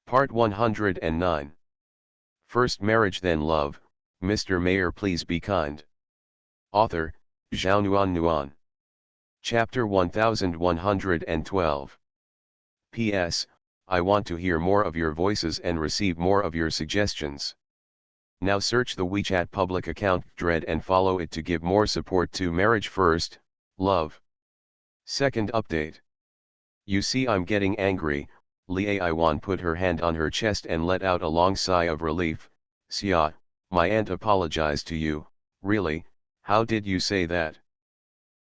Part 109. First Marriage Then Love, Mr. Mayor Please Be Kind. Author, Zhao Nuan. Chapter 1112. P.S. I want to hear more of your voices and receive more of your suggestions. Now search the WeChat public account Dread and follow it to give more support to Marriage First, Love. Second update. You see I'm getting angry. Lee Aiwan put her hand on her chest and let out a long sigh of relief. Xia, my aunt apologized to you. Really? How did you say that?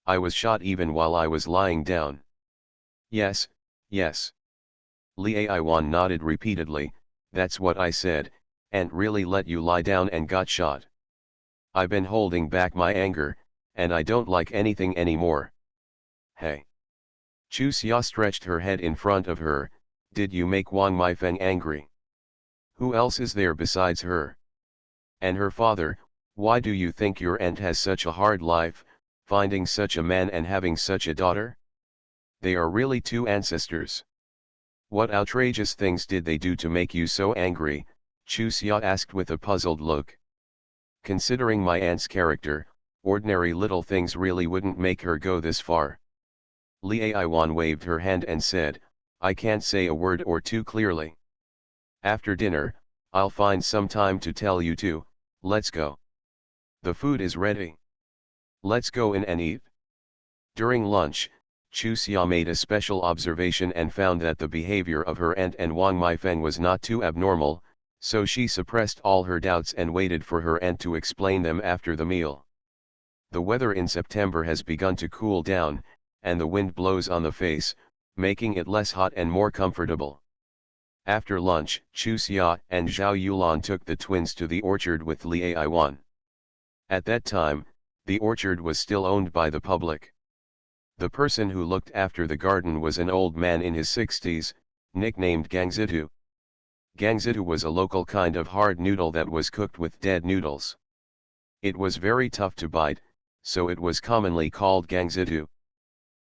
I was shot even while I was lying down. Yes. Lee Aiwan nodded repeatedly. That's what I said, and really let you lie down and got shot. I've been holding back my anger, and I don't like anything anymore. Hey. Chu Xia stretched her head in front of her. Did you make Wang Meifeng angry? Who else is there besides her? And her father? Why do you think your aunt has such a hard life, finding such a man and having such a daughter? They are really two ancestors. What outrageous things did they do to make you so angry? Chu Xia asked with a puzzled look. Considering my aunt's character, ordinary little things really wouldn't make her go this far. Lee Aiwan waved her hand and said, I can't say a word or two clearly. After dinner, I'll find some time to tell you too. Let's go. The food is ready. Let's go in and eat. During lunch, Chu Xia made a special observation and found that the behavior of her aunt and Wang Meifeng was not too abnormal, so she suppressed all her doubts and waited for her aunt to explain them after the meal. The weather in September has begun to cool down, and the wind blows on the face, making it less hot and more comfortable. After lunch, Chu Xia and Zhao Yulan took the twins to the orchard with Lee Aiwan. At that time, the orchard was still owned by the public. The person who looked after the garden was an old man in his 60s, nicknamed Gangzitu. Gangzitu was a local kind of hard noodle that was cooked with dead noodles. It was very tough to bite, so it was commonly called Gangzitu.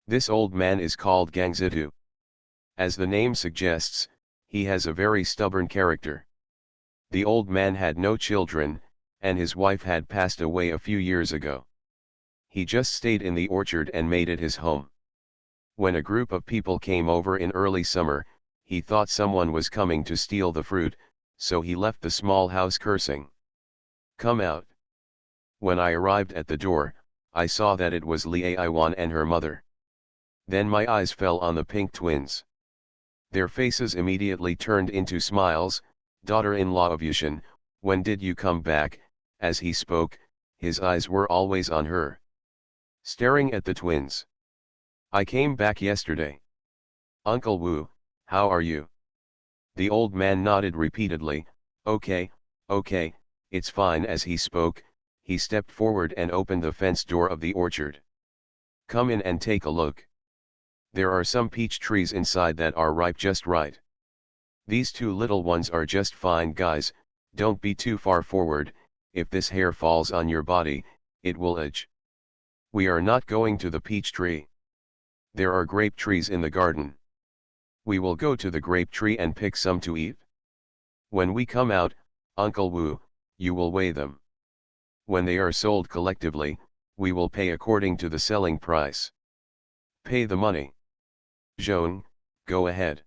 This old man is called Gangzitu. As the name suggests, he has a very stubborn character. The old man had no children, and his wife had passed away a few years ago. He just stayed in the orchard and made it his home. When a group of people came over in early summer, he thought someone was coming to steal the fruit, so he left the small house cursing. Come out. When I arrived at the door, I saw that it was Lee Aiwan and her mother. Then my eyes fell on the pink twins. Their faces immediately turned into smiles. Daughter-in-law of Yushin, when did you come back? As he spoke, his eyes were always on her. Staring at the twins. I came back yesterday. Uncle Wu, how are you? The old man nodded repeatedly. Okay, it's fine. As he spoke, he stepped forward and opened the fence door of the orchard. Come in and take a look. There are some peach trees inside that are ripe just right. These two little ones are just fine, guys. Don't be too far forward. If this hair falls on your body, it will itch. We are not going to the peach tree. There are grape trees in the garden. We will go to the grape tree and pick some to eat. When we come out, Uncle Wu, you will weigh them. When they are sold collectively, we will pay according to the selling price. Pay the money. Zhong, go ahead.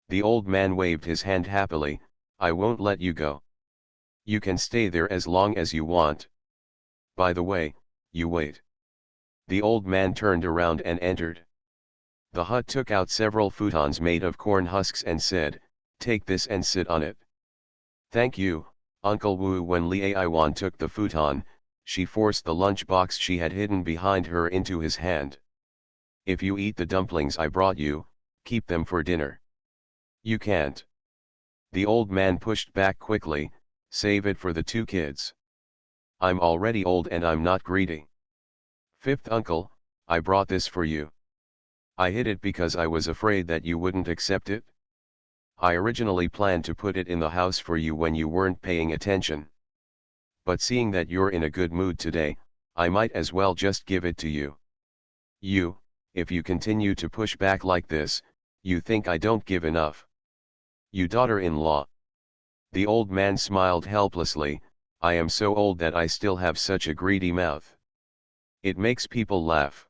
The old man waved his hand happily. I won't let you go. You can stay there as long as you want. By the way, you wait. The old man turned around and entered. The hut took out several futons made of corn husks and said, take this and sit on it. Thank you, Uncle Wu. When Lee Aiwan took the futon, she forced the lunchbox she had hidden behind her into his hand. If you eat the dumplings I brought you, keep them for dinner. You can't. The old man pushed back quickly. Save it for the two kids. I'm already old and I'm not greedy. Fifth uncle, I brought this for you. I hid it because I was afraid that you wouldn't accept it. I originally planned to put it in the house for you when you weren't paying attention. But seeing that you're in a good mood today, I might as well just give it to you. If you continue to push back like this, you think I don't give enough. You daughter-in-law. The old man smiled helplessly. I am so old that I still have such a greedy mouth. It makes people laugh.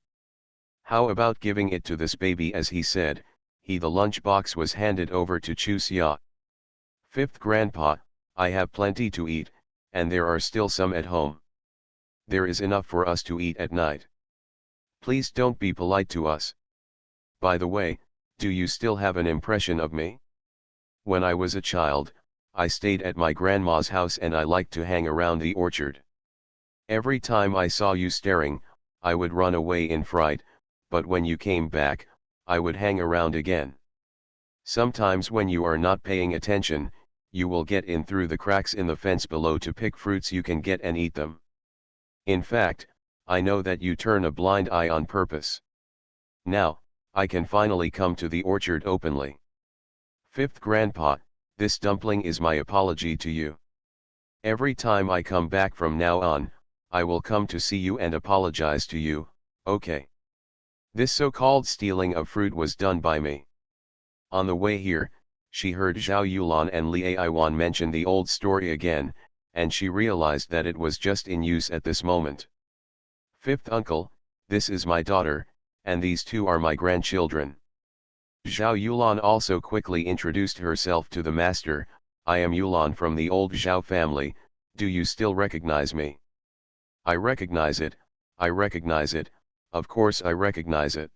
How about giving it to this baby? As he said, the lunchbox was handed over to Chusia. Fifth Grandpa, I have plenty to eat, and there are still some at home. There is enough for us to eat at night. Please don't be polite to us. By the way, do you still have an impression of me? When I was a child, I stayed at my grandma's house and I liked to hang around the orchard. Every time I saw you staring, I would run away in fright, but when you came back, I would hang around again. Sometimes when you are not paying attention, you will get in through the cracks in the fence below to pick fruits you can get and eat them. In fact, I know that you turn a blind eye on purpose. Now, I can finally come to the orchard openly. Fifth Grandpa, this dumpling is my apology to you. Every time I come back from now on, I will come to see you and apologize to you, okay? This so-called stealing of fruit was done by me. On the way here, she heard Zhao Yulan and Li Aiwan mention the old story again, and she realized that it was just in use at this moment. Fifth uncle, this is my daughter, and these two are my grandchildren. Zhao Yulan also quickly introduced herself to the master. I am Yulan from the old Zhao family, do you still recognize me? I recognize it, of course I recognize it.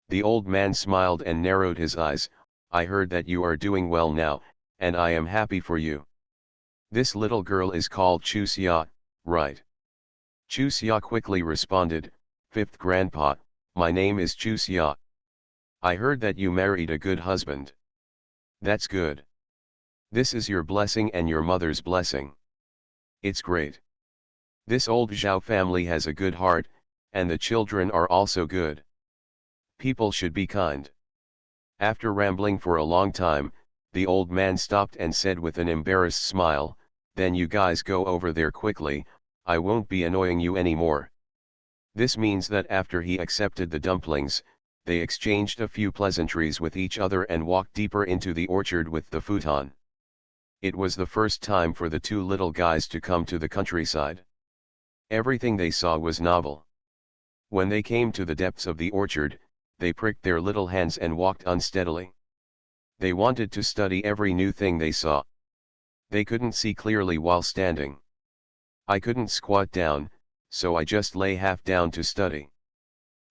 The old man smiled and narrowed his eyes. I heard that you are doing well now, and I am happy for you. This little girl is called Chusia, right? Chusia quickly responded, Fifth Grandpa, my name is Chusia. I heard that you married a good husband. That's good. This is your blessing and your mother's blessing. It's great. This old Zhao family has a good heart, and the children are also good. People should be kind. After rambling for a long time, the old man stopped and said with an embarrassed smile, then you guys go over there quickly, I won't be annoying you anymore. This means that after he accepted the dumplings, they exchanged a few pleasantries with each other and walked deeper into the orchard with the futon. It was the first time for the two little guys to come to the countryside. Everything they saw was novel. When they came to the depths of the orchard, they pricked their little hands and walked unsteadily. They wanted to study every new thing they saw. They couldn't see clearly while standing. I couldn't squat down, so I just lay half down to study.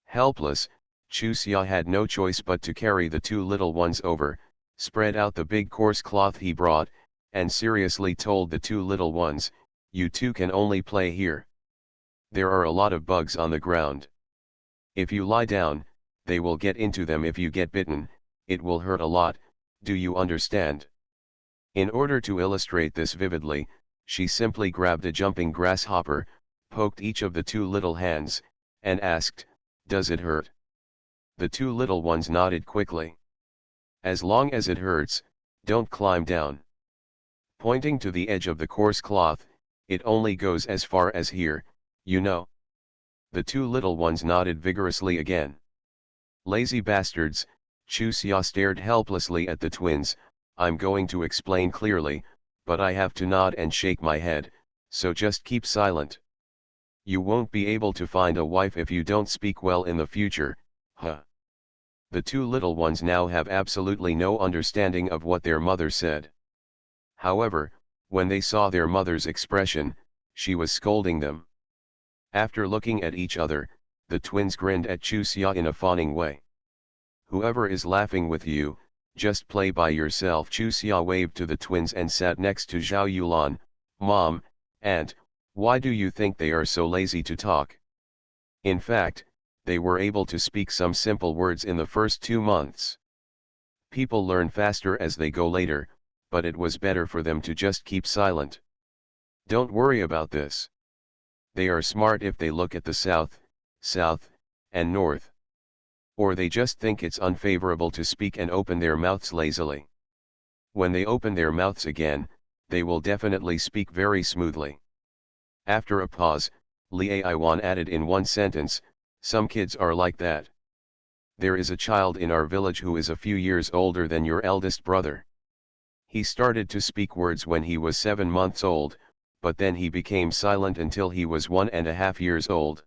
Helpless, Chusia had no choice but to carry the two little ones over, spread out the big coarse cloth he brought, and seriously told the two little ones, you two can only play here. There are a lot of bugs on the ground. If you lie down, they will get into them. If you get bitten, it will hurt a lot, do you understand? In order to illustrate this vividly, she simply grabbed a jumping grasshopper, poked each of the two little hands, and asked, does it hurt? The two little ones nodded quickly. As long as it hurts, don't climb down. Pointing to the edge of the coarse cloth, it only goes as far as here, you know. The two little ones nodded vigorously again. Lazy bastards, Chusia stared helplessly at the twins. I'm going to explain clearly, but I have to nod and shake my head, so just keep silent. You won't be able to find a wife if you don't speak well in the future, huh? The two little ones now have absolutely no understanding of what their mother said. However, when they saw their mother's expression, she was scolding them. After looking at each other, the twins grinned at Chusia in a fawning way. Whoever is laughing with you, just play by yourself. Chusia waved to the twins and sat next to Zhao Yulan. Mom, Aunt, why do you think they are so lazy to talk? In fact, they were able to speak some simple words in the first 2 months. People learn faster as they go later, but it was better for them to just keep silent. Don't worry about this. They are smart if they look at the south, and north. Or they just think it's unfavorable to speak and open their mouths lazily. When they open their mouths again, they will definitely speak very smoothly. After a pause, Li Aiwan added in one sentence, some kids are like that. There is a child in our village who is a few years older than your eldest brother. He started to speak words when he was 7 months old, but then he became silent until he was 1.5 years old.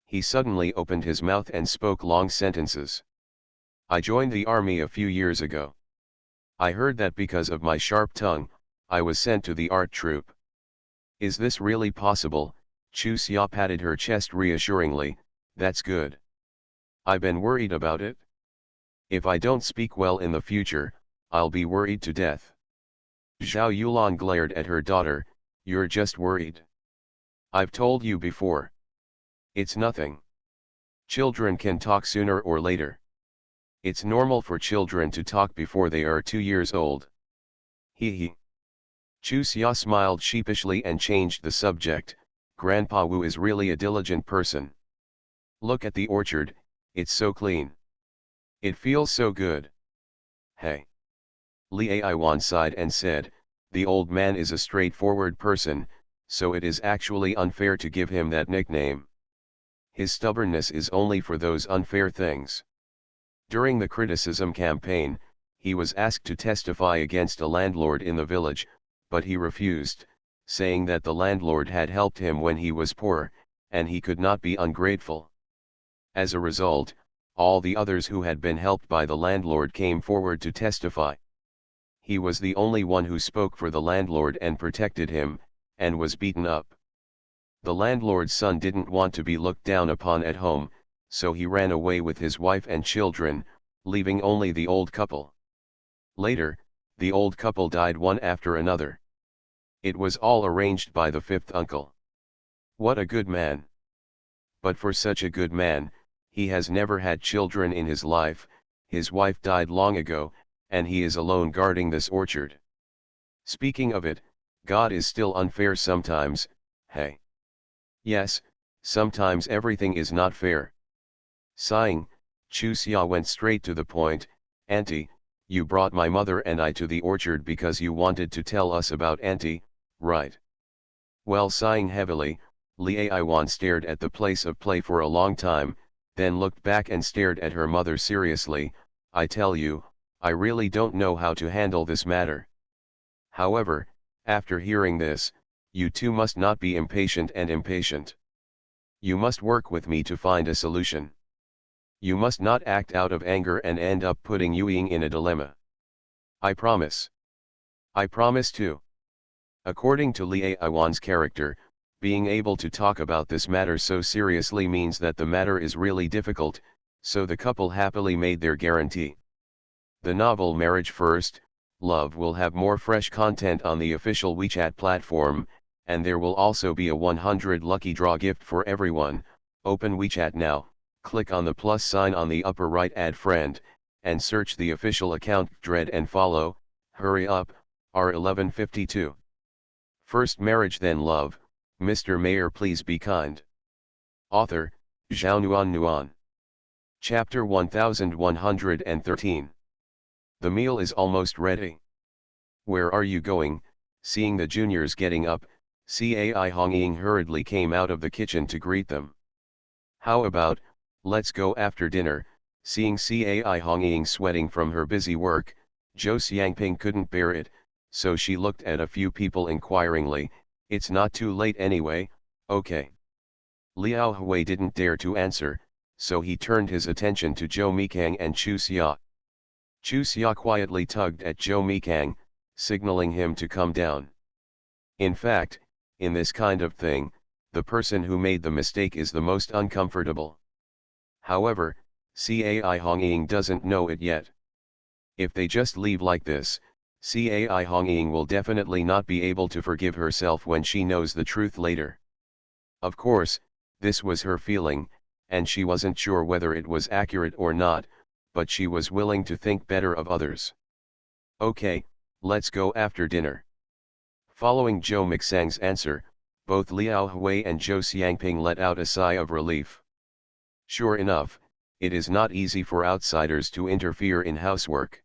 He suddenly opened his mouth and spoke long sentences. I joined the army a few years ago. I heard that because of my sharp tongue, I was sent to the art troupe. Is this really possible? Chu Xia patted her chest reassuringly. That's good. I've been worried about it. If I don't speak well in the future, I'll be worried to death. Zhao Yulan glared at her daughter. You're just worried. I've told you before. It's nothing. Children can talk sooner or later. It's normal for children to talk before they are 2 years old. Hee. Chu Xia smiled sheepishly and changed the subject. Grandpa Wu is really a diligent person. Look at the orchard, it's so clean. It feels so good. Hey. Li Aiwan sighed and said, the old man is a straightforward person, so it is actually unfair to give him that nickname. His stubbornness is only for those unfair things. During the criticism campaign, he was asked to testify against a landlord in the village, but he refused, saying that the landlord had helped him when he was poor, and he could not be ungrateful. As a result, all the others who had been helped by the landlord came forward to testify. He was the only one who spoke for the landlord and protected him, and was beaten up. The landlord's son didn't want to be looked down upon at home, so he ran away with his wife and children, leaving only the old couple. Later, the old couple died one after another. It was all arranged by the fifth uncle. What a good man! But for such a good man, he has never had children in his life. His wife died long ago, and he is alone guarding this orchard. Speaking of it, God is still unfair sometimes, hey? Yes, sometimes everything is not fair. Sighing, Chu Xia went straight to the point. Auntie, you brought my mother and I to the orchard because you wanted to tell us about Auntie, right? Well, sighing heavily, Li Aiwan stared at the place of play for a long time, then looked back and stared at her mother seriously. I tell you, I really don't know how to handle this matter. However, after hearing this, you two must not be impatient. You must work with me to find a solution. You must not act out of anger and end up putting Yuying in a dilemma. I promise. I promise too. According to Li Aiwan's character, being able to talk about this matter so seriously means that the matter is really difficult, so the couple happily made their guarantee. The novel Marriage First, Love will have more fresh content on the official WeChat platform, and there will also be a 100 lucky draw gift for everyone. Open WeChat now, click on the plus sign on the upper right, add friend, and search the official account Dread and follow. Hurry up, R1152. First marriage then love, Mr. Mayor please be kind. Author, Zhao Nuan. Chapter 1113. The meal is almost ready. Where are you going? Seeing the juniors getting up, Cai Hongying hurriedly came out of the kitchen to greet them. How about, let's go after dinner? Seeing Cai Hongying sweating from her busy work, Zhou Xiangping couldn't bear it, so she looked at a few people inquiringly. It's not too late anyway, okay. Liao Hui didn't dare to answer, so he turned his attention to Zhou Mikang and Chu Xia. Chu Xia quietly tugged at Zhou Mikang, signaling him to come down. In fact, in this kind of thing, the person who made the mistake is the most uncomfortable. However, Cai Hongying doesn't know it yet. If they just leave like this, Cai Hongying will definitely not be able to forgive herself when she knows the truth later. Of course, this was her feeling, and she wasn't sure whether it was accurate or not, but she was willing to think better of others. Okay, let's go after dinner. Following Zhou Mixang's answer, both Liao Hui and Zhou Xiangping let out a sigh of relief. Sure enough, it is not easy for outsiders to interfere in housework.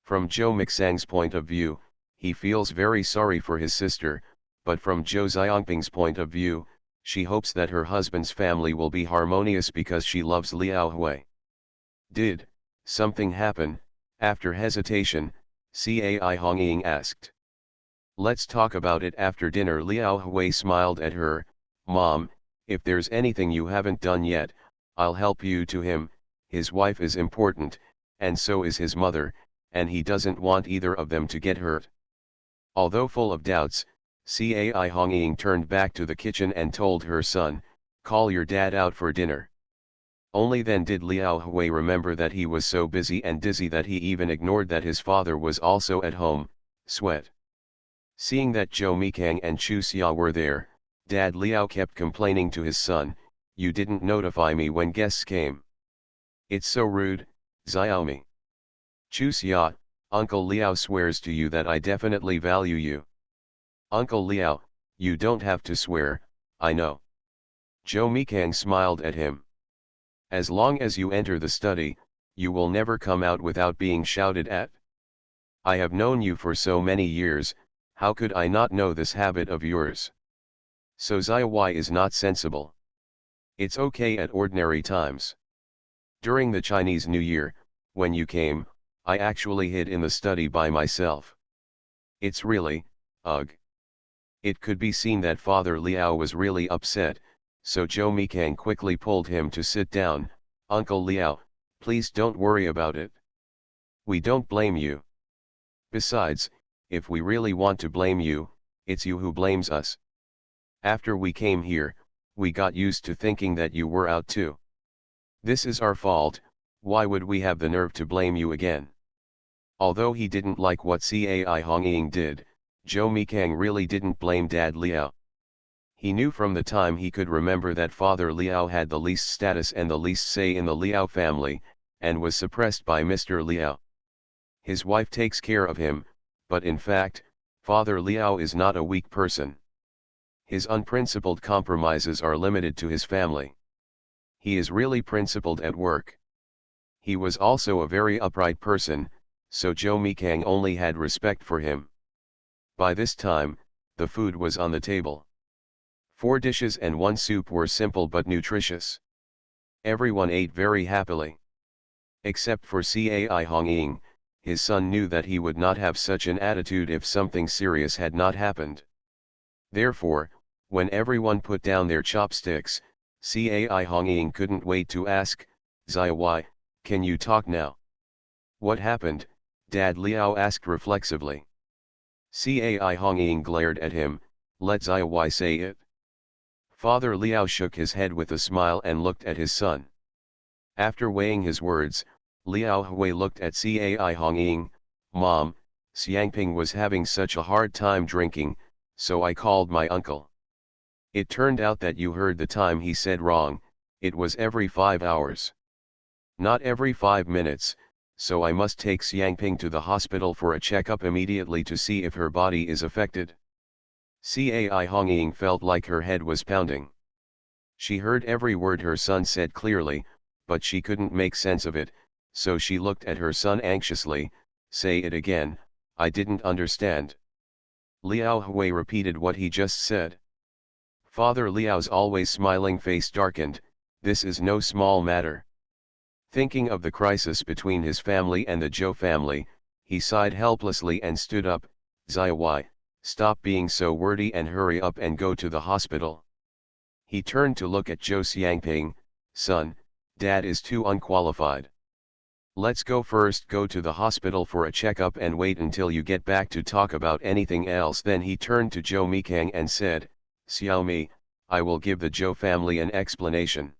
From Zhou Mixang's point of view, he feels very sorry for his sister, but from Zhou Xiangping's point of view, she hopes that her husband's family will be harmonious because she loves Liao Hui. Did something happen? After hesitation, Cai Hongying asked. Let's talk about it after dinner. Liao Hui smiled at her. Mom, if there's anything you haven't done yet, I'll help you to him. His wife is important, and so is his mother, and he doesn't want either of them to get hurt. Although full of doubts, Cai Hongying turned back to the kitchen and told her son, call your dad out for dinner. Only then did Liao Hui remember that he was so busy and dizzy that he even ignored that his father was also at home. Sweat. Seeing that Zhou Mikang and Chu Xia were there, Dad Liao kept complaining to his son, you didn't notify me when guests came. It's so rude, Xiaomi. Chu Xia, Uncle Liao swears to you that I definitely value you. Uncle Liao, you don't have to swear, I know. Zhou Mikang smiled at him. As long as you enter the study, you will never come out without being shouted at. I have known you for so many years, how could I not know this habit of yours? So Xiaoy is not sensible. It's okay at ordinary times. During the Chinese New Year, when you came, I actually hid in the study by myself. It's really, ugh. It could be seen that Father Liao was really upset, so Zhou Mikang quickly pulled him to sit down. Uncle Liao, please don't worry about it. We don't blame you. Besides, if we really want to blame you, it's you who blames us. After we came here, we got used to thinking that you were out too. This is our fault, why would we have the nerve to blame you again? Although he didn't like what Cai Hongying did, Zhou Mikang really didn't blame Dad Liao. He knew from the time he could remember that Father Liao had the least status and the least say in the Liao family, and was suppressed by Mr. Liao. His wife takes care of him, but in fact, Father Liao is not a weak person. His unprincipled compromises are limited to his family. He is really principled at work. He was also a very upright person, so Zhou Mikang only had respect for him. By this time, the food was on the table. 4 dishes and 1 soup were simple but nutritious. Everyone ate very happily. Except for Cai Hongying, his son knew that he would not have such an attitude if something serious had not happened. Therefore, when everyone put down their chopsticks, Cai Hongying couldn't wait to ask, Xiaoy, can you talk now? What happened? Dad Liao asked reflexively. Cai Hongying glared at him, let Xiaoy say it. Father Liao shook his head with a smile and looked at his son. After weighing his words, Liao Hui looked at Cai Hongying, Mom, Xiangping was having such a hard time drinking, so I called my uncle. It turned out that you heard the time he said wrong, it was every 5 hours. Not every 5 minutes, so I must take Xiangping to the hospital for a checkup immediately to see if her body is affected. Cai Hongying felt like her head was pounding. She heard every word her son said clearly, but she couldn't make sense of it, so she looked at her son anxiously, say it again, I didn't understand. Liao Hui repeated what he just said. Father Liao's always smiling face darkened, this is no small matter. Thinking of the crisis between his family and the Zhou family, he sighed helplessly and stood up, Xiaoy, stop being so wordy and hurry up and go to the hospital. He turned to look at Zhou Xiangping, son, Dad is too unqualified. Let's go to the hospital for a checkup and wait until you get back to talk about anything else. Then he turned to Zhou Mikang and said, Xiaomi, I will give the Zhou family an explanation.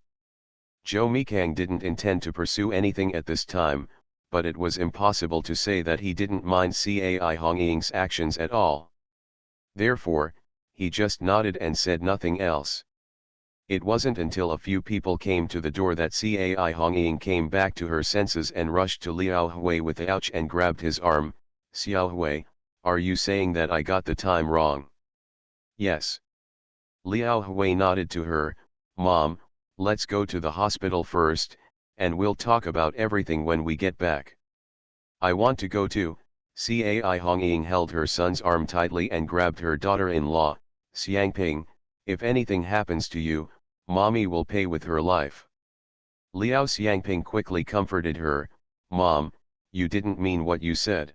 Zhou Mikang didn't intend to pursue anything at this time, but it was impossible to say that he didn't mind Cai Hongying's actions at all. Therefore, he just nodded and said nothing else. It wasn't until a few people came to the door that Cai Hongying came back to her senses and rushed to Liao Hui with a ouch and grabbed his arm. Xiao Hui, are you saying that I got the time wrong? Yes. Liao Hui nodded to her, Mom, let's go to the hospital first, and we'll talk about everything when we get back. I want to go too. Cai Hongying held her son's arm tightly and grabbed her daughter-in-law, Xiangping, if anything happens to you, Mommy will pay with her life. Liao Xiangping quickly comforted her, Mom, you didn't mean what you said.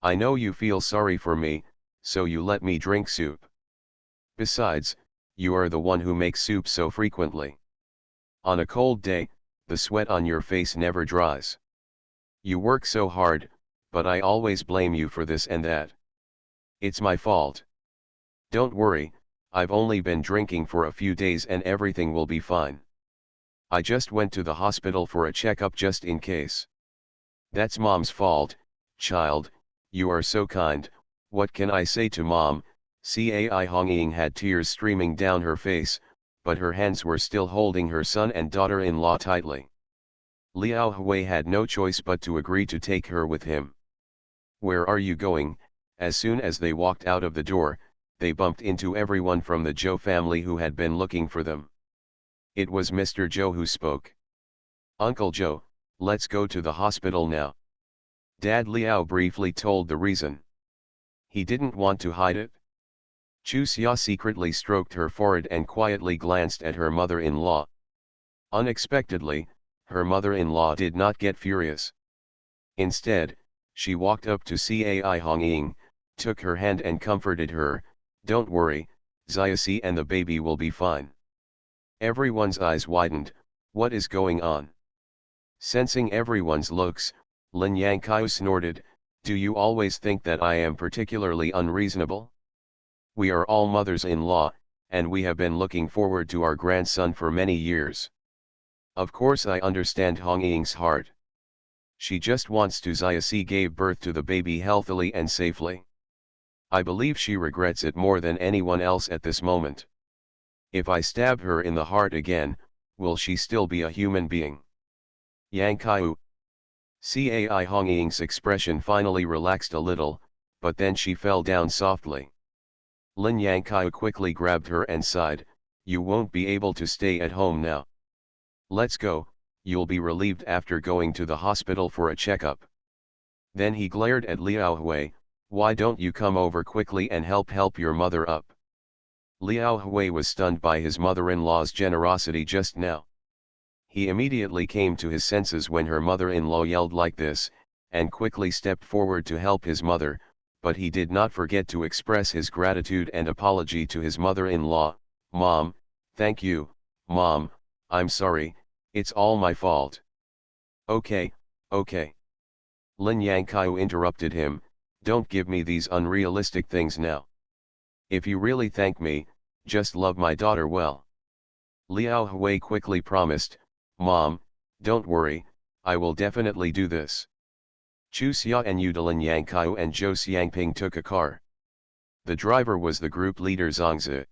I know you feel sorry for me, so you let me drink soup. Besides, you are the one who makes soup so frequently. On a cold day, the sweat on your face never dries. You work so hard, but I always blame you for this and that. It's my fault. Don't worry, I've only been drinking for a few days and everything will be fine. I just went to the hospital for a checkup just in case. That's Mom's fault, child, you are so kind, what can I say to Mom? Cai Hongying had tears streaming down her face, but her hands were still holding her son and daughter-in-law tightly. Liao Hui had no choice but to agree to take her with him. Where are you going? As soon as they walked out of the door, they bumped into everyone from the Zhou family who had been looking for them. It was Mr. Zhou who spoke. Uncle Zhou, let's go to the hospital now. Dad Liao briefly told the reason. He didn't want to hide it. Chu Xia secretly stroked her forehead and quietly glanced at her mother-in-law. Unexpectedly, her mother-in-law did not get furious. Instead, she walked up to Cai Hongying, took her hand and comforted her. Don't worry, Xiaoxi and the baby will be fine. Everyone's eyes widened. What is going on? Sensing everyone's looks, Lin Yangqiu snorted, do you always think that I am particularly unreasonable? We are all mothers-in-law, and we have been looking forward to our grandson for many years. Of course I understand Hongying's heart. She just wants to Xiaoxi gave birth to the baby healthily and safely. I believe she regrets it more than anyone else at this moment. If I stab her in the heart again, will she still be a human being? Yang Kaiu. Cai Hongying's expression finally relaxed a little, but then she fell down softly. Lin Yangqiu quickly grabbed her and sighed, you won't be able to stay at home now. Let's go, you'll be relieved after going to the hospital for a checkup. Then he glared at Liao Hui, why don't you come over quickly and help your mother up? Liao Hui was stunned by his mother-in-law's generosity just now. He immediately came to his senses when her mother-in-law yelled like this, and quickly stepped forward to help his mother, but he did not forget to express his gratitude and apology to his mother-in-law. Mom, thank you, Mom, I'm sorry, it's all my fault. Okay, okay. Lin Yangqiu interrupted him, don't give me these unrealistic things now. If you really thank me, just love my daughter well. Liao Hui quickly promised, Mom, don't worry, I will definitely do this. Chu Xia and Lin Yangqiu and Zhou Xiangping took a car. The driver was the group leader Zhangzi.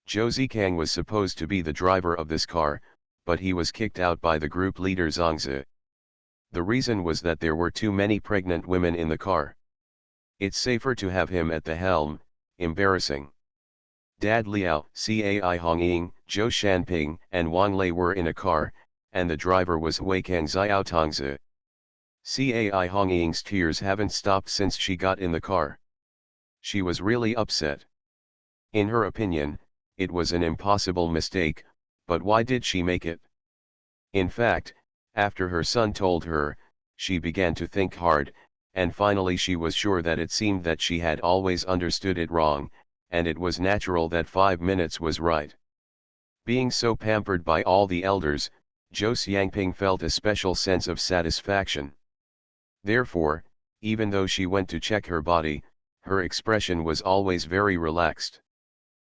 Zhou Zikang was supposed to be the driver of this car, but he was kicked out by the group leader Zhangzi. The reason was that there were too many pregnant women in the car. It's safer to have him at the helm. Embarrassing. Dad Liao, Cai Hongying, Zhou Shanping, and Wang Lei were in a car, and the driver was Huikang Xiaotongzi. Cai Hongying's tears haven't stopped since she got in the car. She was really upset. In her opinion, it was an impossible mistake, but why did she make it? In fact, after her son told her, she began to think hard, and finally she was sure that it seemed that she had always understood it wrong, and it was natural that 5 minutes was right. Being so pampered by all the elders, Zhou Xiangping felt a special sense of satisfaction. Therefore, even though she went to check her body, her expression was always very relaxed.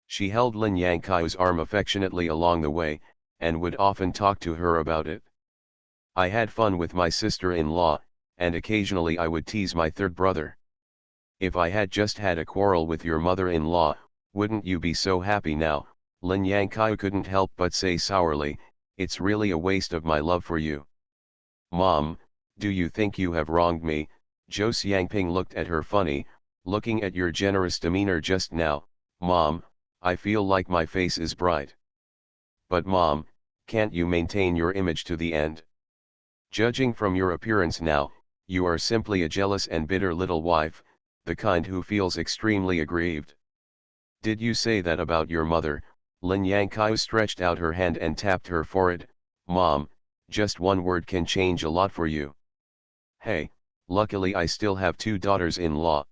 She held Lin Yangqiu's arm affectionately along the way, and would often talk to her about it. I had fun with my sister-in-law, and occasionally I would tease my third brother. If I had just had a quarrel with your mother-in-law, wouldn't you be so happy now? Lin Yangqiu couldn't help but say sourly, it's really a waste of my love for you. Mom, do you think you have wronged me? Zhou Xiangping looked at her funny, looking at your generous demeanor just now. Mom, I feel like my face is bright. But Mom, can't you maintain your image to the end? Judging from your appearance now, you are simply a jealous and bitter little wife, the kind who feels extremely aggrieved. Did you say that about your mother? Lin Yangqiu stretched out her hand and tapped her forehead. Mom, just one word can change a lot for you. Hey, Luckily I still have 2 daughters-in-law.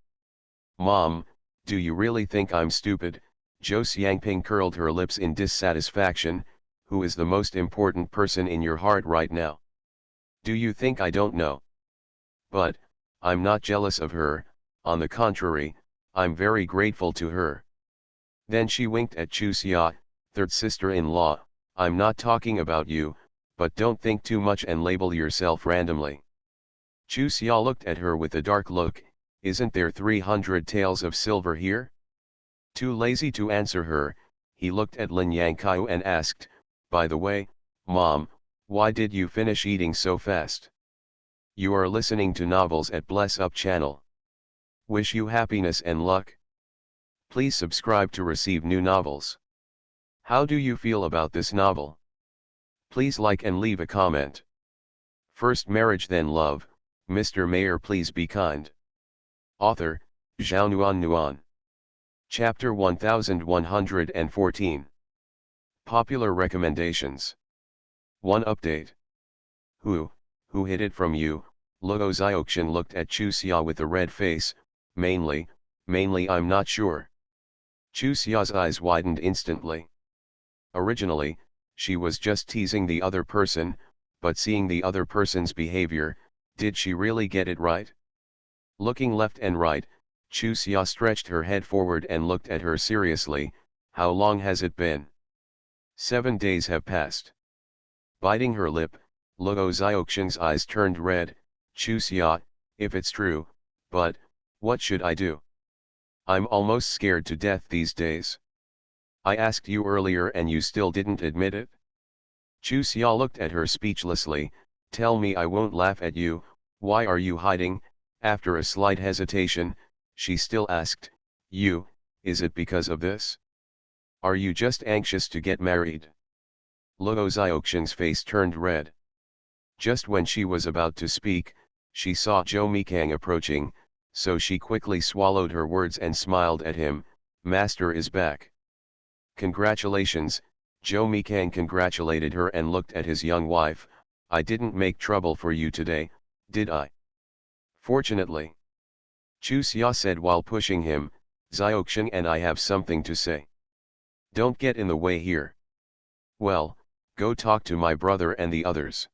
Mom, do you really think I'm stupid? Josei Yangping curled her lips in dissatisfaction. Who is the most important person in your heart right now? Do you think I don't know? But, I'm not jealous of her, on the contrary, I'm very grateful to her. Then she winked at Chuxia, third sister-in-law. I'm not talking about you, but don't think too much and label yourself randomly. Chuxia looked at her with a dark look. Isn't there 300 taels of silver here? Too lazy to answer her, he looked at Lin Yangqiu and asked, by the way, Mom, why did you finish eating so fast? You are listening to novels at Bless Up channel. Wish you happiness and luck. Please subscribe to receive new novels. How do you feel about this novel? Please like and leave a comment. First marriage then love, Mr. Mayor please be kind. Author, Zhao Nuan Nuan. Chapter 1114. Popular recommendations. 1 update. Who hid it from you? Luo Xiaoxian looked at Chuxia with a red face. Mainly, I'm not sure. Chuxia's eyes widened instantly. Originally, she was just teasing the other person, but seeing the other person's behavior, did she really get it right? Looking left and right, Chuxia stretched her head forward and looked at her seriously. How long has it been? 7 days have passed. Biting her lip, Luo Xiaoxian's eyes turned red. Chuxia, if it's true, but, what should I do? I'm almost scared to death these days. I asked you earlier and you still didn't admit it? Chuxia looked at her speechlessly. Tell me I won't laugh at you, why are you hiding? After a slight hesitation, she still asked, you, is it because of this? Are you just anxious to get married? Luo Xiaoxian's face turned red. Just when she was about to speak, she saw Zhou Mikang approaching, so she quickly swallowed her words and smiled at him. Master is back. Congratulations, Zhou Mikang congratulated her and looked at his young wife. I didn't make trouble for you today, did I? Fortunately. Chuxia said while pushing him. Xiaoxian and I have something to say. Don't get in the way here. Well, go talk to my brother and the others.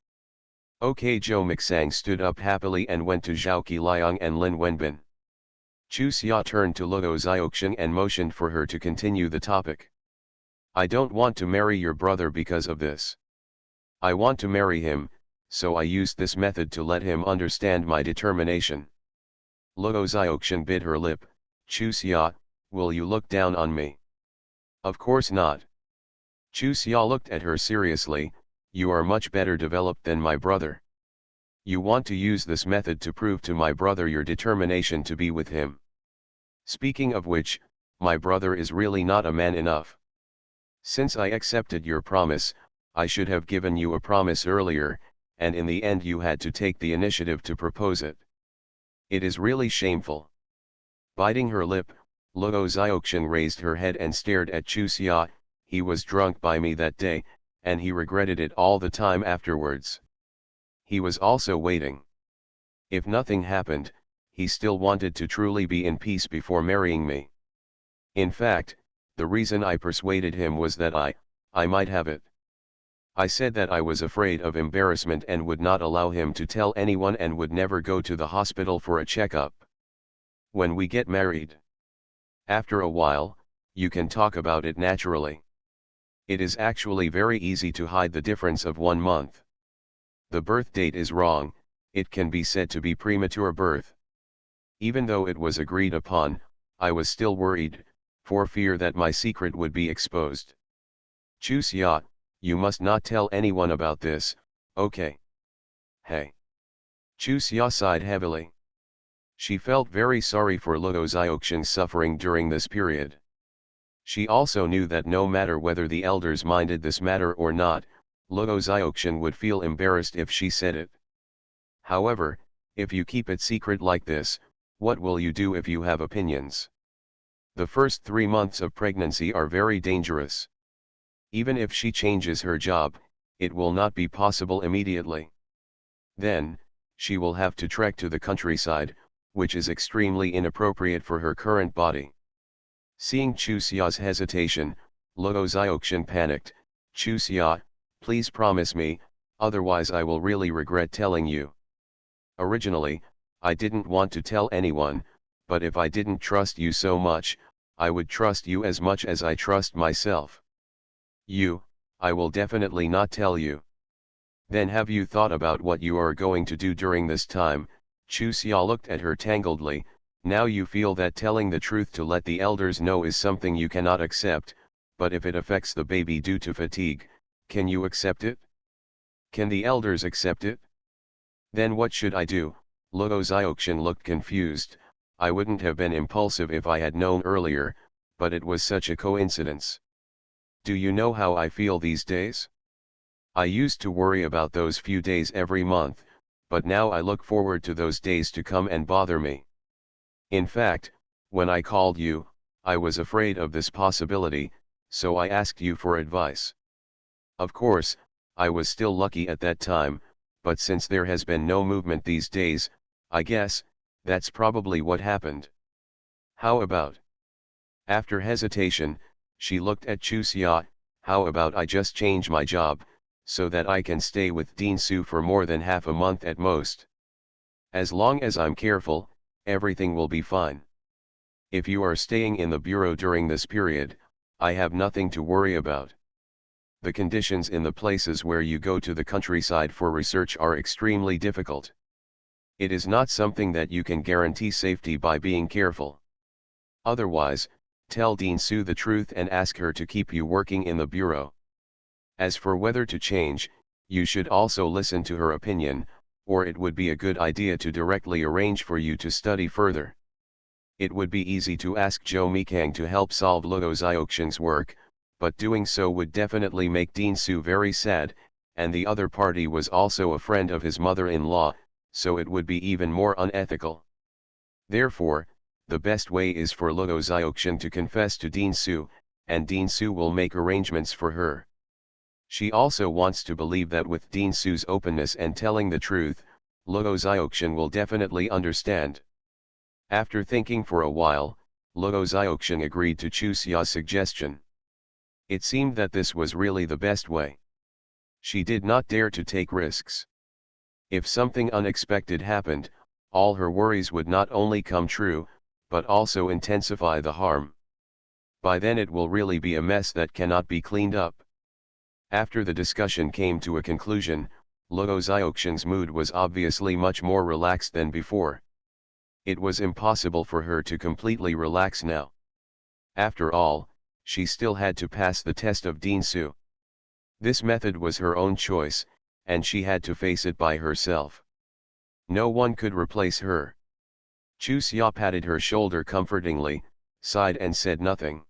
Okay. Zhou Mixang stood up happily and went to Zhao Qiliang and Lin Wenbin. Chuxia turned to Luo Xiaoxian and motioned for her to continue the topic. I don't want to marry your brother because of this. I want to marry him, so I used this method to let him understand my determination. Luo Xiaoxian bit her lip. Chuxia, will you look down on me? Of course not. Chuxia looked at her seriously. You are much better developed than my brother. You want to use this method to prove to my brother your determination to be with him. Speaking of which, my brother is really not a man enough. Since I accepted your promise, I should have given you a promise earlier, and in the end you had to take the initiative to propose it. It is really shameful. Biting her lip, Luo Xiaoxian raised her head and stared at Chuxia. He was drunk by me that day, and he regretted it all the time afterwards. He was also waiting. If nothing happened, he still wanted to truly be in peace before marrying me. In fact, the reason I persuaded him was that I might have it. I said that I was afraid of embarrassment and would not allow him to tell anyone and would never go to the hospital for a checkup. When we get married, after a while, you can talk about it naturally. It is actually very easy to hide the difference of 1 month. The birth date is wrong, it can be said to be premature birth. Even though it was agreed upon, I was still worried, for fear that my secret would be exposed. Chuxia, you must not tell anyone about this, okay? Hey. Chuxia sighed heavily. She felt very sorry for Luo Xiaoxian's suffering during this period. She also knew that no matter whether the elders minded this matter or not, Luo Xiaoxian would feel embarrassed if she said it. However, if you keep it secret like this, what will you do if you have opinions? The first 3 months of pregnancy are very dangerous. Even if she changes her job, it will not be possible immediately. Then, she will have to trek to the countryside, which is extremely inappropriate for her current body. Seeing Chusea's hesitation, Luo Xiaoxian panicked. "Chusea, please promise me, otherwise I will really regret telling you. Originally, I didn't want to tell anyone, but if I didn't trust you so much, I would trust you as much as I trust myself. I will definitely not tell you." "Then have you thought about what you are going to do during this time?" Chusea looked at her tangledly. "Now you feel that telling the truth to let the elders know is something you cannot accept, but if it affects the baby due to fatigue, can you accept it? Can the elders accept it? Then what should I do?" Luo Xiaoxian looked confused. "I wouldn't have been impulsive if I had known earlier, but it was such a coincidence. Do you know how I feel these days? I used to worry about those few days every month, but now I look forward to those days to come and bother me. In fact, when I called you, I was afraid of this possibility, so I asked you for advice. Of course, I was still lucky at that time, but since there has been no movement these days, I guess, that's probably what happened. How about?" After hesitation, she looked at Chusea. "How about I just change my job, so that I can stay with Dean Su for more than half a month at most? As long as I'm careful, everything will be fine. If you are staying in the bureau during this period, I have nothing to worry about. The conditions in the places where you go to the countryside for research are extremely difficult. It is not something that you can guarantee safety by being careful. Otherwise, tell Dean Su the truth and ask her to keep you working in the bureau. As for whether to change, you should also listen to her opinion, or it would be a good idea to directly arrange for you to study further. It would be easy to ask Zhou Mikang to help solve Luo Xiaoxian's work, but doing so would definitely make Dean Su very sad, and the other party was also a friend of his mother-in-law, so it would be even more unethical. Therefore, the best way is for Luo Xiaoxian to confess to Dean Su, and Dean Su will make arrangements for her. She also wants to believe that with Dean Su's openness and telling the truth, Luo Xiaoxian will definitely understand. After thinking for a while, Luo Xiaoxian agreed to Chusea's suggestion. It seemed that this was really the best way. She did not dare to take risks. If something unexpected happened, all her worries would not only come true, but also intensify the harm. By then it will really be a mess that cannot be cleaned up. After the discussion came to a conclusion, Luo Xiaoxian's mood was obviously much more relaxed than before. It was impossible for her to completely relax now. After all, she still had to pass the test of Dean Su. This method was her own choice, and she had to face it by herself. No one could replace her. Chusea patted her shoulder comfortingly, sighed and said nothing.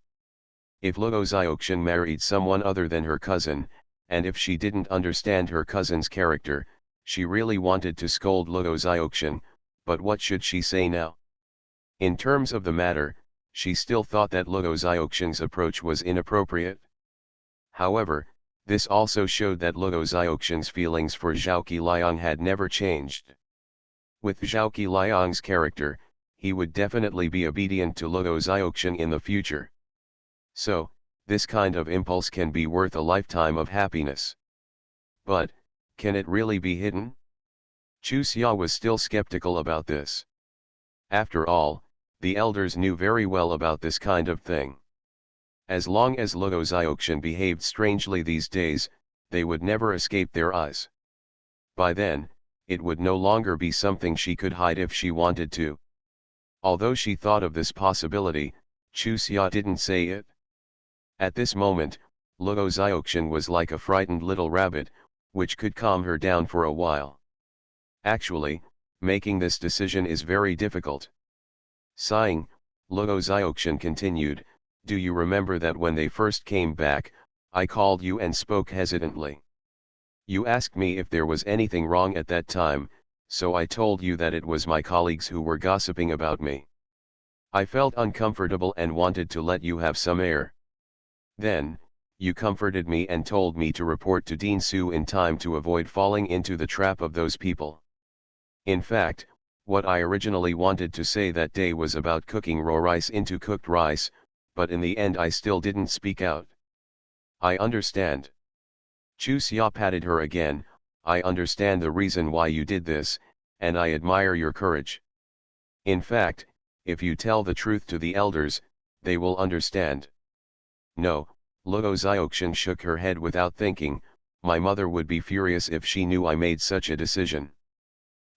If Luo Xiaoxian married someone other than her cousin, and if she didn't understand her cousin's character, she really wanted to scold Luo Xiaoxian, but what should she say now? In terms of the matter, she still thought that Luo Xiaoxian's approach was inappropriate. However, this also showed that Luo Xiaoxian's feelings for Zhao Qiliang had never changed. With Zhao Qiliang's character, he would definitely be obedient to Luo Xiaoxian in the future. So, this kind of impulse can be worth a lifetime of happiness. But, can it really be hidden? Chusea was still skeptical about this. After all, the elders knew very well about this kind of thing. As long as Luo Xiaoxian behaved strangely these days, they would never escape their eyes. By then, it would no longer be something she could hide if she wanted to. Although she thought of this possibility, Chusea didn't say it. At this moment, Luo Xiaoxian was like a frightened little rabbit, which could calm her down for a while. Actually, making this decision is very difficult. Sighing, Luo Xiaoxian continued, "Do you remember that when they first came back, I called you and spoke hesitantly? You asked me if there was anything wrong at that time, so I told you that it was my colleagues who were gossiping about me. I felt uncomfortable and wanted to let you have some air. Then, you comforted me and told me to report to Dean Su in time to avoid falling into the trap of those people. In fact, what I originally wanted to say that day was about cooking raw rice into cooked rice, but in the end I still didn't speak out. I understand. Chu Xia patted her again. I understand the reason why you did this, and I admire your courage. In fact, if you tell the truth to the elders, they will understand. No, Luo Xiaoxian shook her head without thinking. My mother would be furious if she knew I made such a decision.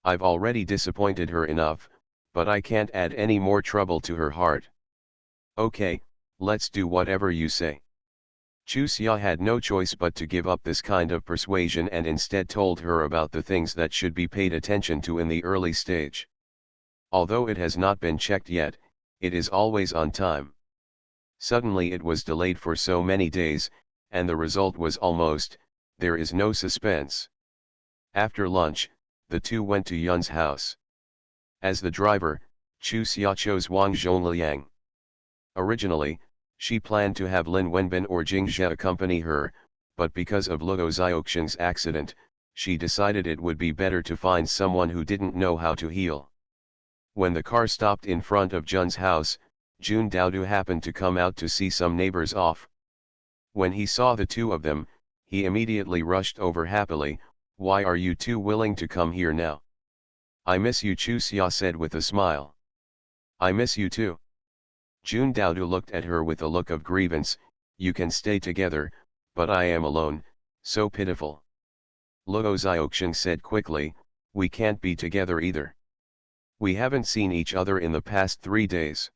I've already disappointed her enough, but I can't add any more trouble to her heart. Okay, let's do whatever you say. Chu Xia had no choice but to give up this kind of persuasion and instead told her about the things that should be paid attention to in the early stage. Although it has not been checked yet, it is always on time. Suddenly it was delayed for so many days, and the result was almost, there is no suspense. After lunch, the two went to Yun's house. As the driver, Chu Xia chose Wang Zhongliang. Originally, she planned to have Lin Wenbin or Jing Zhe accompany her, but because of Luo Xiaoxian's accident, she decided it would be better to find someone who didn't know how to heal. When the car stopped in front of Jun's house, Jun Daodu happened to come out to see some neighbors off. When he saw the two of them, he immediately rushed over happily. Why are you two willing to come here now? I miss you, Chu Xia said with a smile. I miss you too. Jun Daodu looked at her with a look of grievance. You can stay together, but I am alone, so pitiful. Luo Xiaoxian said quickly, we can't be together either. We haven't seen each other in the past 3 days.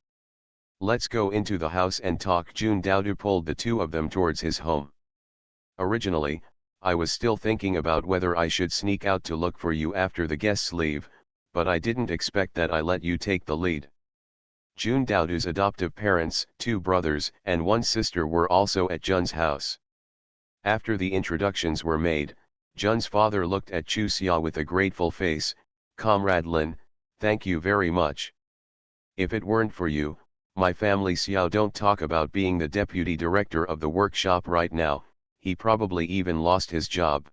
Let's go into the house and talk. Jun Daodu pulled the two of them towards his home. Originally, I was still thinking about whether I should sneak out to look for you after the guests leave, but I didn't expect that I let you take the lead. Jun Daodu's adoptive parents, 2 brothers and 1 sister, were also at Jun's house. After the introductions were made, Jun's father looked at Chu Xia with a grateful face. Comrade Lin, thank you very much. If it weren't for you, my family Xiao don't talk about being the deputy director of the workshop right now, he probably even lost his job.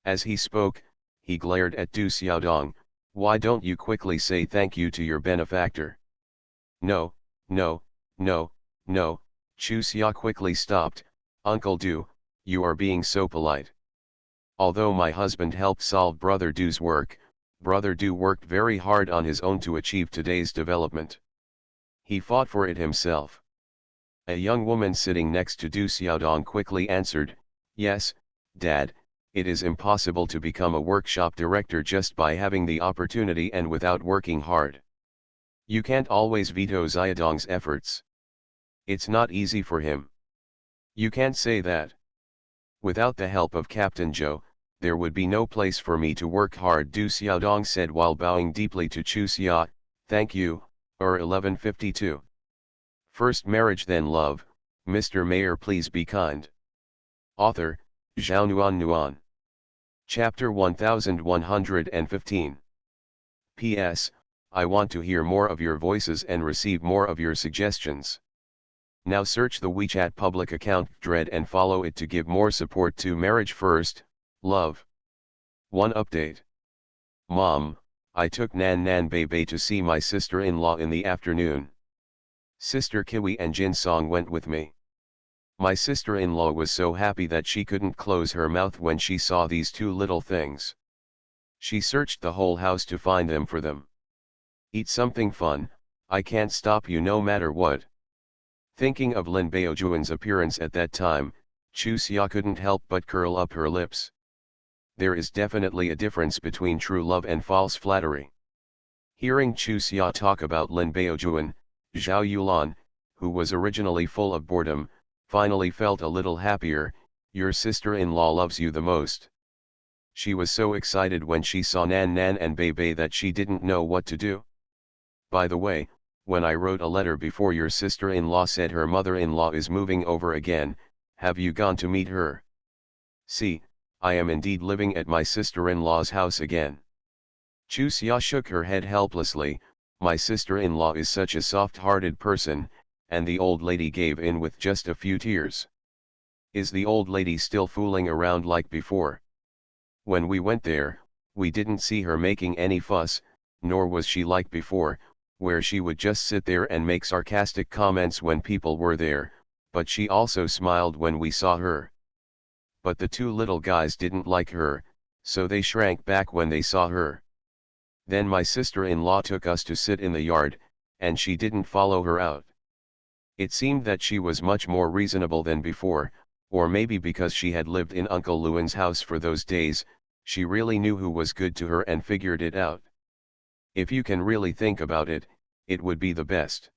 As he spoke, he glared at Du Xiaodong. Why don't you quickly say thank you to your benefactor? No, no, no, no, Chu Xia quickly stopped. Uncle Du, you are being so polite. Although my husband helped solve Brother Du's work, Brother Du worked very hard on his own to achieve today's development. He fought for it himself. A young woman sitting next to Du Xiaodong quickly answered, yes, Dad, it is impossible to become a workshop director just by having the opportunity and without working hard. You can't always veto Xiaodong's efforts. It's not easy for him. You can't say that. Without the help of Captain Zhou, there would be no place for me to work hard, Du Xiaodong said while bowing deeply to Chu Xia. Thank you, 1152. First marriage then love, Mr. Mayor please be kind. Author, Zhao Nuan Nuan. Chapter 1115. P.S. I want to hear more of your voices and receive more of your suggestions. Now search the WeChat public account Dread and follow it to give more support to Marriage First, Love. 1 update. Mom, I took Nan Nan Bebe to see my sister-in-law in the afternoon. Sister Kiwi and Jin Song went with me. My sister-in-law was so happy that she couldn't close her mouth when she saw these 2 little things. She searched the whole house to find them for them. Eat something fun, I can't stop you no matter what. Thinking of Lin Baojuan's appearance at that time, Chu Xia couldn't help but curl up her lips. There is definitely a difference between true love and false flattery. Hearing Chu Xia talk about Lin Baojuan, Zhao Yulan, who was originally full of boredom, finally felt a little happier. Your sister-in-law loves you the most. She was so excited when she saw Nan Nan and Bebe that she didn't know what to do. By the way, when I wrote a letter before, your sister-in-law said her mother-in-law is moving over again. Have you gone to meet her? See, I am indeed living at my sister-in-law's house again. Chu Xia shook her head helplessly. My sister-in-law is such a soft-hearted person, and the old lady gave in with just a few tears. Is the old lady still fooling around like before? When we went there, We didn't see her making any fuss, nor was she like before, where she would just sit there and make sarcastic comments when people were there, but she also smiled when we saw her. But the two little guys didn't like her, so they shrank back when they saw her. Then my sister-in-law took us to sit in the yard, and she didn't follow her out. It seemed that she was much more reasonable than before, or maybe because she had lived in Uncle Lewin's house for those days, she really knew who was good to her and figured it out. If you can really think about it, it would be the best.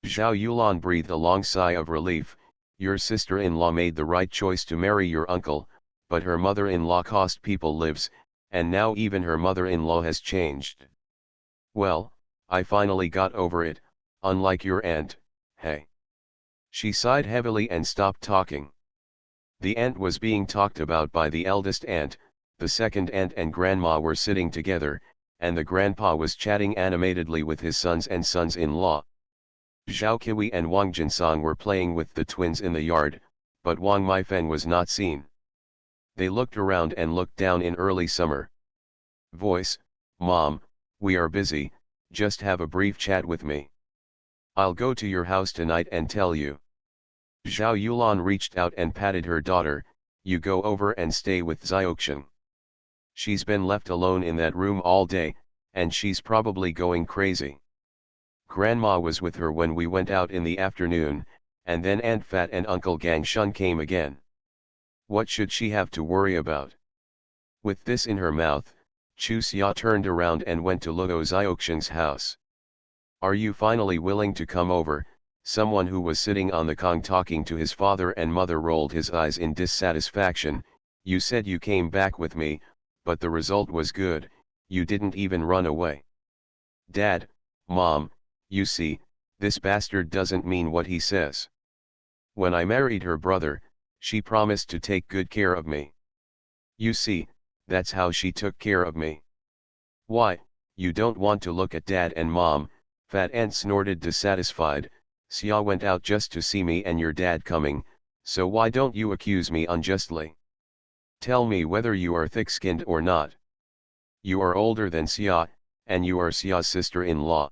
Zhao Yulan breathed a long sigh of relief. Your sister-in-law made the right choice to marry your uncle, but her mother-in-law cost people lives, and now even her mother-in-law has changed. Well, I finally got over it, unlike your aunt, hey. She sighed heavily and stopped talking. The aunt was being talked about by the eldest aunt, the second aunt and grandma were sitting together, and the grandpa was chatting animatedly with his sons and sons-in-law. Zhao Qiwei and Wang Jinsong were playing with the twins in the yard, but Wang Meifeng was not seen. They looked around and looked down in early summer. Voice, Mom, we are busy, just have a brief chat with me. I'll go to your house tonight and tell you. Zhao Yulan reached out and patted her daughter, you go over and stay with Xiaoxian. She's been left alone in that room all day, and she's probably going crazy. Grandma was with her when we went out in the afternoon, and then Aunt Fat and Uncle Gangshun came again. What should she have to worry about? With this in her mouth, Chu Xia turned around and went to Luo Xiaoxian's house. Are you finally willing to come over? Someone who was sitting on the kong talking to his father and mother rolled his eyes in dissatisfaction. You said you came back with me, but the result was good, you didn't even run away. Dad, Mom, you see, this bastard doesn't mean what he says. When I married her brother, she promised to take good care of me. You see, that's how she took care of me. Why, you don't want to look at Dad and Mom? Fat Aunt snorted dissatisfied. Xia went out just to see me and your dad coming, so why don't you accuse me unjustly? Tell me whether you are thick-skinned or not. You are older than Xia, and you are Xia's sister-in-law.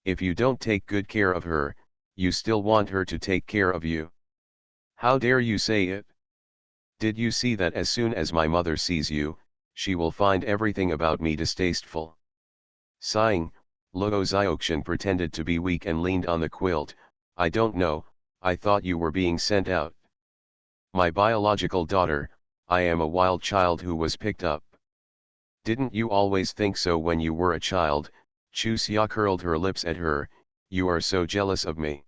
If you don't take good care of her, you still want her to take care of you. How dare you say it? Did you see that as soon as my mother sees you, she will find everything about me distasteful? Sighing, Luo Xiaoxian pretended to be weak and leaned on the quilt. I don't know, I thought you were being sent out. My biological daughter, I am a wild child who was picked up. Didn't you always think so when you were a child? Chu Xia curled her lips at her, you are so jealous of me.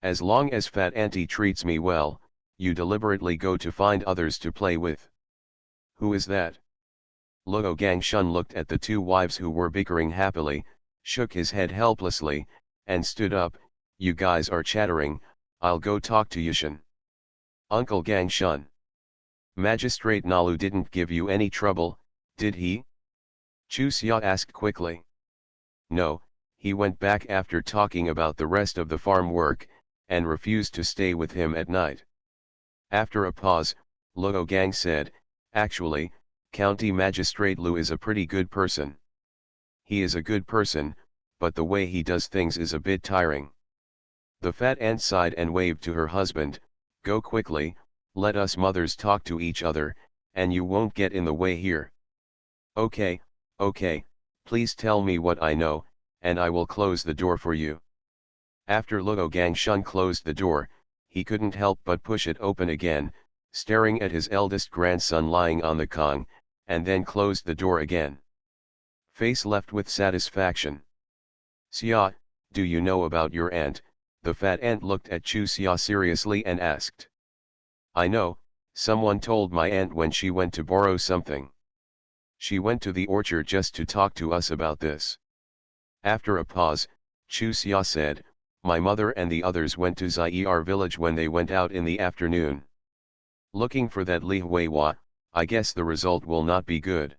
As long as Fat Auntie treats me well, you deliberately go to find others to play with. Who is that? Luo Gangshun looked at the two wives who were bickering happily, shook his head helplessly, and stood up. You guys are chattering, I'll go talk to Yushin. Uncle Gangshun. Magistrate Nalu didn't give you any trouble, did he? Chu Xia asked quickly. No, he went back after talking about the rest of the farm work, and refused to stay with him at night. After a pause, Luo Gang said, actually, County Magistrate Lu is a pretty good person. He is a good person, but the way he does things is a bit tiring. The fat aunt sighed and waved to her husband, go quickly, let us mothers talk to each other, and you won't get in the way here. Okay, please tell me what I know, and I will close the door for you. After Luo Gangshun closed the door, he couldn't help but push it open again, staring at his eldest grandson lying on the kong, and then closed the door again. Face left with satisfaction. Xia, do you know about your aunt? The fat aunt looked at Chu Xia seriously and asked. I know, someone told my aunt when she went to borrow something. She went to the orchard just to talk to us about this. After a pause, Chu Xia said, my mother and the others went to Xier village when they went out in the afternoon. Looking for that Li Huihua, I guess the result will not be good.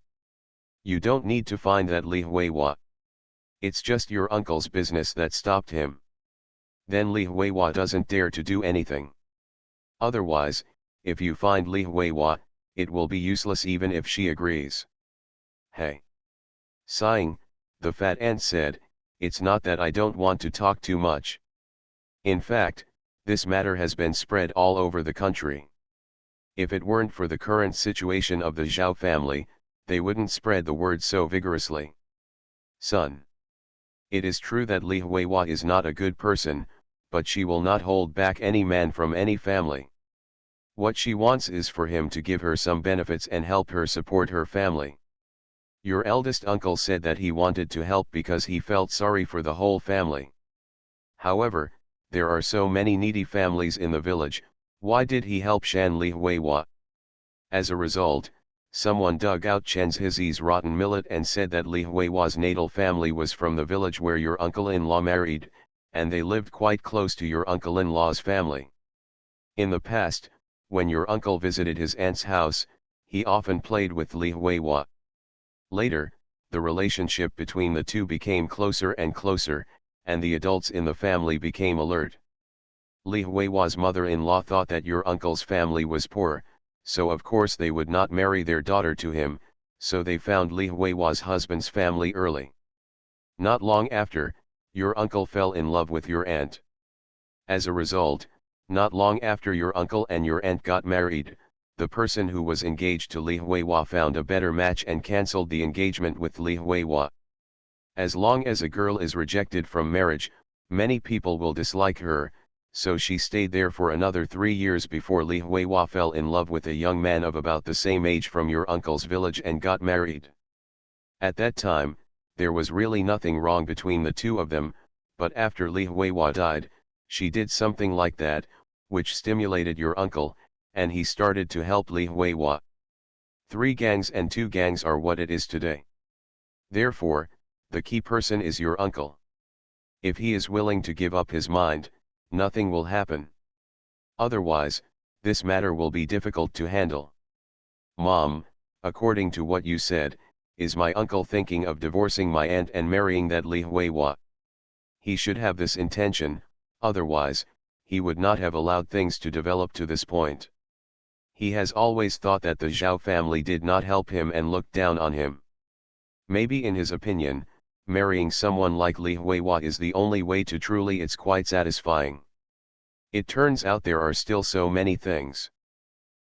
You don't need to find that Li Huihua. It's just your uncle's business that stopped him. Then Li Huihua doesn't dare to do anything. Otherwise, if you find Li Huihua, it will be useless even if she agrees. Hey. Sighing, the fat ant said, it's not that I don't want to talk too much. In fact, this matter has been spread all over the country. If it weren't for the current situation of the Zhao family, they wouldn't spread the word so vigorously. Son. It is true that Li Huihua is not a good person, but she will not hold back any man from any family. What she wants is for him to give her some benefits and help her support her family. Your eldest uncle said that he wanted to help because he felt sorry for the whole family. However, there are so many needy families in the village, why did he help Shan Li Huihua? As a result, someone dug out Chen Zi's rotten millet and said that Li Huihua's natal family was from the village where your uncle-in-law married, and they lived quite close to your uncle-in-law's family. In the past, when your uncle visited his aunt's house, he often played with Li Huihua. Later, the relationship between the two became closer and closer, and the adults in the family became alert. Li Huihua's mother-in-law thought that your uncle's family was poor, so of course they would not marry their daughter to him, so they found Li Huihua's husband's family early. Not long after, your uncle fell in love with your aunt. As a result, not long after your uncle and your aunt got married, the person who was engaged to Li Huihua found a better match and cancelled the engagement with Li Huihua. As long as a girl is rejected from marriage, many people will dislike her, so she stayed there for another 3 years before Li Huihua fell in love with a young man of about the same age from your uncle's village and got married. At that time, there was really nothing wrong between the two of them, but after Li Huihua died, she did something like that, which stimulated your uncle, and he started to help Li Huihua. 3 gangs and 2 gangs are what it is today. Therefore, the key person is your uncle. If he is willing to give up his mind, nothing will happen. Otherwise, this matter will be difficult to handle. Mom, according to what you said, is my uncle thinking of divorcing my aunt and marrying that Li Huihua? He should have this intention, otherwise, he would not have allowed things to develop to this point. He has always thought that the Zhao family did not help him and looked down on him. Maybe in his opinion, marrying someone like Li Huihua is the only way to truly it's quite satisfying. It turns out there are still so many things.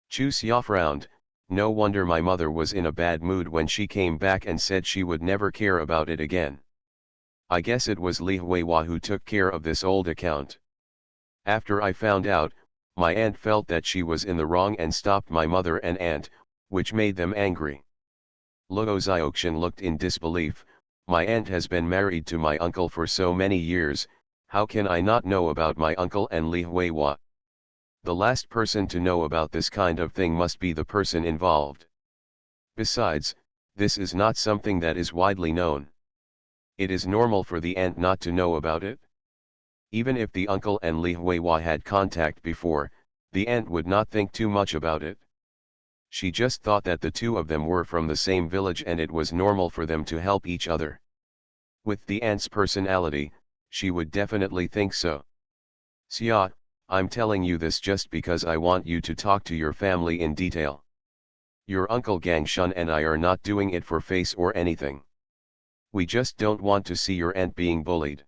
Chu Xia frowned, no wonder my mother was in a bad mood when she came back and said she would never care about it again. I guess it was Li Huihua who took care of this old account. After I found out, my aunt felt that she was in the wrong and stopped my mother and aunt, which made them angry. Luo Xiaoxian looked in disbelief. My aunt has been married to my uncle for so many years, how can I not know about my uncle and Li Huihua? The last person to know about this kind of thing must be the person involved. Besides, this is not something that is widely known. It is normal for the aunt not to know about it. Even if the uncle and Li Huihua had contact before, the aunt would not think too much about it. She just thought that the two of them were from the same village and it was normal for them to help each other. With the aunt's personality, she would definitely think so. Xia, I'm telling you this just because I want you to talk to your family in detail. Your uncle Gang Shun and I are not doing it for face or anything. We just don't want to see your aunt being bullied.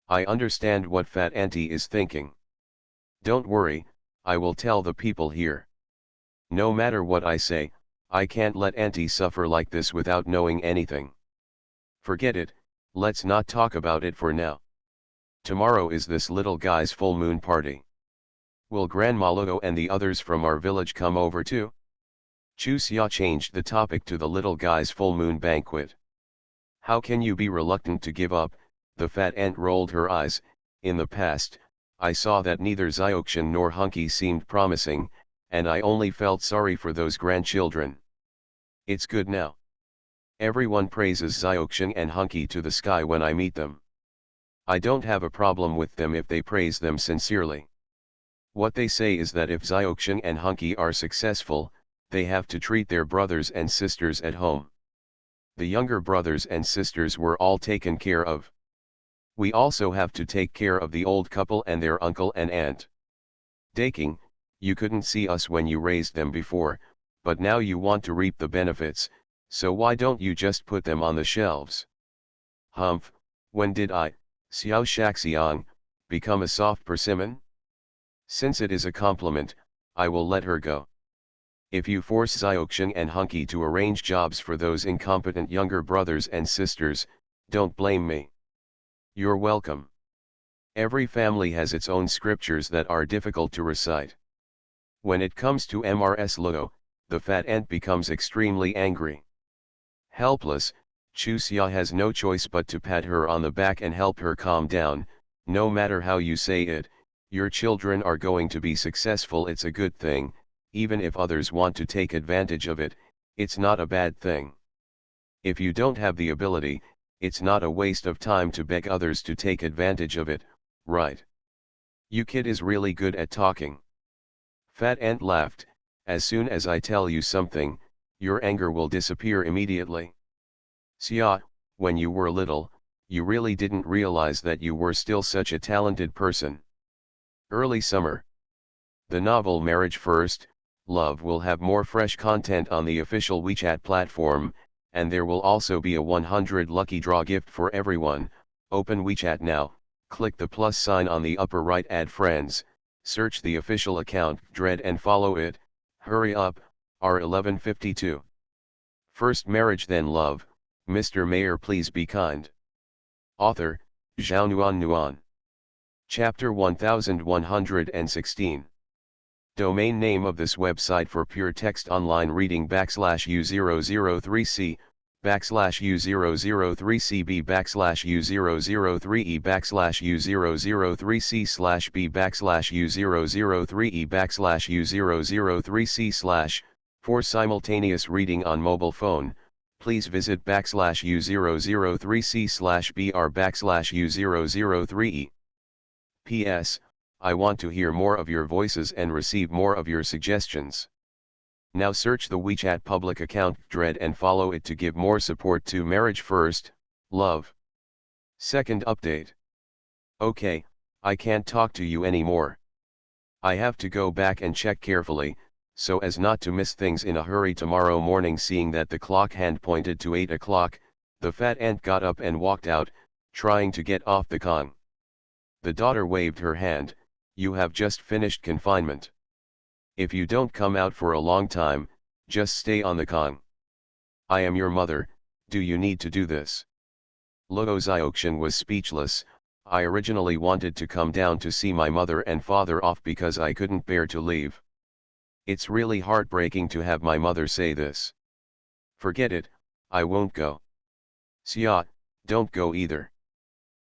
I understand what Fat Auntie is thinking. Don't worry, I will tell the people here. No matter what I say, I can't let Auntie suffer like this without knowing anything. Forget it, let's not talk about it for now. Tomorrow is this little guy's full moon party. Will Grandma Luo and the others from our village come over too? Chu Xia changed the topic to the little guy's full moon banquet. How can you be reluctant to give up? The fat ant rolled her eyes. In the past, I saw that neither Xiaoxian nor Hunky seemed promising, and I only felt sorry for those grandchildren. It's good now. Everyone praises Xiaoxian and Hunky to the sky when I meet them. I don't have a problem with them if they praise them sincerely. What they say is that if Xiaoxian and Hunky are successful, they have to treat their brothers and sisters at home. The younger brothers and sisters were all taken care of. We also have to take care of the old couple and their uncle and aunt. Daking, you couldn't see us when you raised them before, but now you want to reap the benefits, So why don't you just put them on the shelves? Humph, when did I, Xiao Shaxiang, become a soft persimmon? Since it is a compliment, I will let her go. If you force Xiaoxiang and Hunky to arrange jobs for those incompetent younger brothers and sisters, don't blame me. You're welcome. Every family has its own scriptures that are difficult to recite. When it comes to MRS Luo, the fat ant becomes extremely angry. Helpless, Chu Xia has no choice but to pat her on the back and help her calm down. No matter how you say it, your children are going to be successful. It's a good thing, even if others want to take advantage of it, it's not a bad thing. If you don't have the ability, it's not a waste of time to beg others to take advantage of it, right? You kid is really good at talking. Fat Ant laughed, as soon as I tell you something, your anger will disappear immediately. Xia, when you were little, you really didn't realize that you were still such a talented person. Early summer. The novel Marriage First, Love will have more fresh content on the official WeChat platform, and there will also be a 100 lucky draw gift for everyone. Open WeChat now, click the plus sign on the upper right, add friends, search the official account Dread and follow it. Hurry up, R1152. First marriage then love, Mr. Mayor please be kind. Author, Zhao Nuan. Chapter 1116. Domain name of this website for pure text online reading /U003C, /U003CB /U003E /U003C/B /U003E /U003C/ For simultaneous reading on mobile phone, please visit /U003C/BR /U003E. P.S. I want to hear more of your voices and receive more of your suggestions. Now search the WeChat public account Dread and follow it to give more support to Marriage First, Love. Second update. Okay, I can't talk to you anymore. I have to go back and check carefully, so as not to miss things in a hurry tomorrow morning. Seeing that the clock hand pointed to 8 o'clock, the fat ant got up and walked out, trying to get off the Kong. The daughter waved her hand. You have just finished confinement. If you don't come out for a long time, just stay on the Kong. I am your mother, do you need to do this? Luo Xiaoxiang was speechless. I originally wanted to come down to see my mother and father off because I couldn't bear to leave. It's really heartbreaking to have my mother say this. Forget it, I won't go. Xia, don't go either.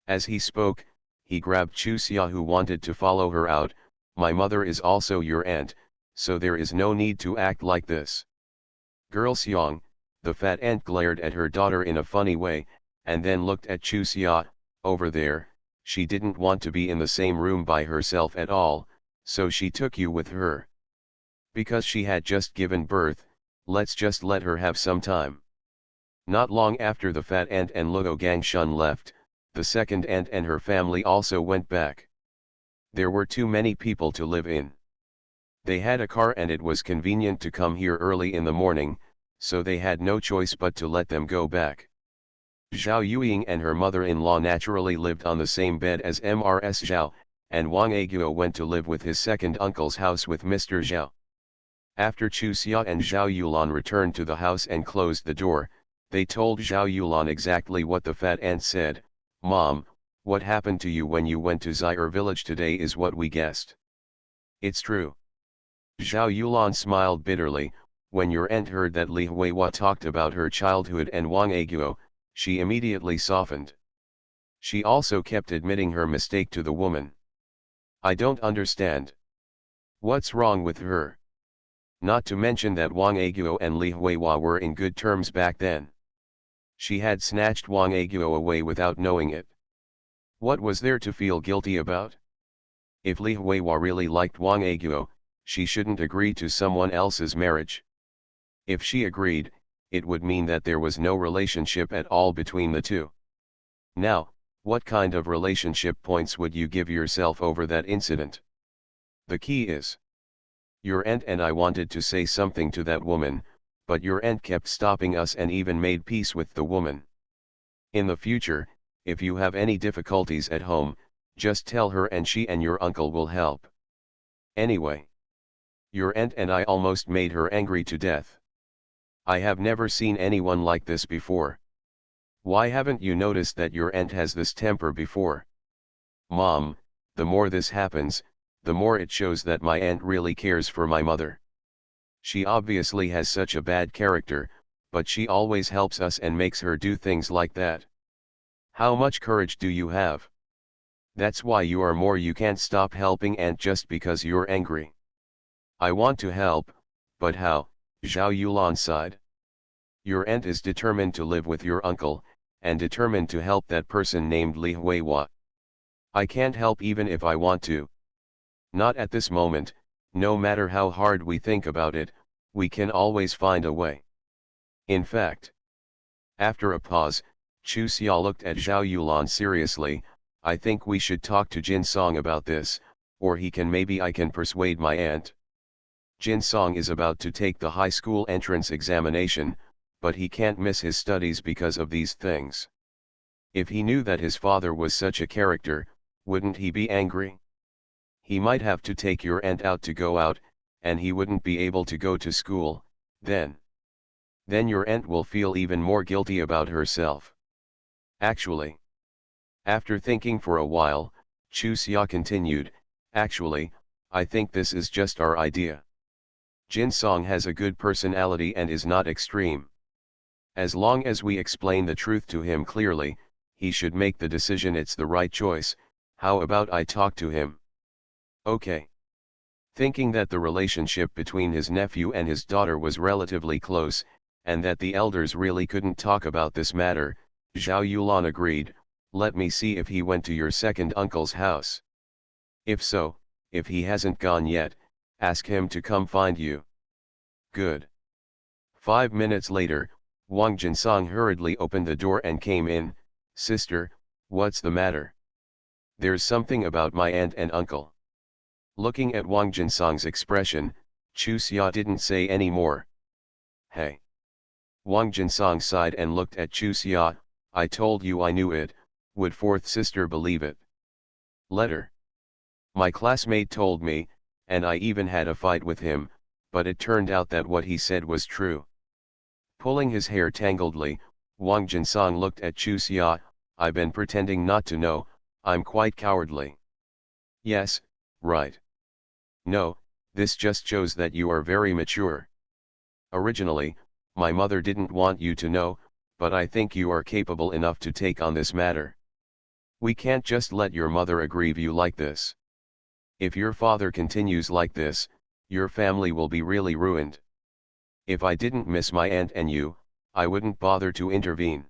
As he spoke, he grabbed Chu Xia who wanted to follow her out. My mother is also your aunt, so there is no need to act like this. Girl Xiang, the fat ant glared at her daughter in a funny way, and then looked at Chu Xia. Over there, she didn't want to be in the same room by herself at all, so she took you with her. Because she had just given birth, let's just let her have some time. Not long after the fat ant and Luo Gangshun left, the second ant and her family also went back. There were too many people to live in. They had a car and it was convenient to come here early in the morning, so they had no choice but to let them go back. Zhao Yueying and her mother-in-law naturally lived on the same bed as Mrs. Zhao, and Wang Aguo went to live with his second uncle's house with Mr. Zhao. After Chu Xia and Zhao Yulan returned to the house and closed the door, they told Zhao Yulan exactly what the fat ant said. Mom, what happened to you when you went to Zaire village today is what we guessed. It's true. Zhao Yulan smiled bitterly. When your aunt heard that Li Huihua talked about her childhood and Wang Aguo, she immediately softened. She also kept admitting her mistake to the woman. I don't understand. What's wrong with her? Not to mention that Wang Aguo and Li Huihua were in good terms back then. She had snatched Wang Aguo away without knowing it. What was there to feel guilty about? If Li Huihua really liked Wang Aguo, she shouldn't agree to someone else's marriage. If she agreed, it would mean that there was no relationship at all between the two. Now, what kind of relationship points would you give yourself over that incident? The key is, your aunt and I wanted to say something to that woman, but your aunt kept stopping us and even made peace with the woman. In the future, if you have any difficulties at home, just tell her and she and your uncle will help. Anyway, your aunt and I almost made her angry to death. I have never seen anyone like this before. Why haven't you noticed that your aunt has this temper before? Mom, the more this happens, the more it shows that my aunt really cares for my mother. She obviously has such a bad character, but she always helps us and makes her do things like that. How much courage do you have? That's why you are more. You can't stop helping aunt just because you're angry. I want to help, but how? Zhao Yulan sighed. Your aunt is determined to live with your uncle, and determined to help that person named Li Huihua. I can't help even if I want to. Not at this moment. No matter how hard we think about it, we can always find a way. In fact. After a pause, Chu Xia looked at Zhao Yulan seriously. I think we should talk to Jin Song about this, or I can persuade my aunt. Jin Song is about to take the high school entrance examination, but he can't miss his studies because of these things. If he knew that his father was such a character, wouldn't he be angry? He might have to take your aunt out to go out, and he wouldn't be able to go to school, then your aunt will feel even more guilty about herself. Actually. After thinking for a while, Chu Xia continued, actually, I think this is just our idea. Jin Song has a good personality and is not extreme. As long as we explain the truth to him clearly, he should make the decision. It's the right choice. How about I talk to him? Okay. Thinking that the relationship between his nephew and his daughter was relatively close, and that the elders really couldn't talk about this matter, Zhao Yulan agreed, let me see if he went to your second uncle's house. If so, if he hasn't gone yet, ask him to come find you. Good. 5 minutes later, Wang Jinsong hurriedly opened the door and came in. Sister, what's the matter? There's something about my aunt and uncle. Looking at Wang Jinsong's expression, Chu Xia didn't say any more. Hey. Wang Jinsong sighed and looked at Chu Xia. I told you I knew it. Would fourth sister believe it? Letter. My classmate told me, and I even had a fight with him, but it turned out that what he said was true. Pulling his hair tangledly, Wang Jinsong looked at Chu Xia. I've been pretending not to know. I'm quite cowardly. Yes, right. No, this just shows that you are very mature. Originally, my mother didn't want you to know, but I think you are capable enough to take on this matter. We can't just let your mother aggrieve you like this. If your father continues like this, your family will be really ruined. If I didn't miss my aunt and you, I wouldn't bother to intervene.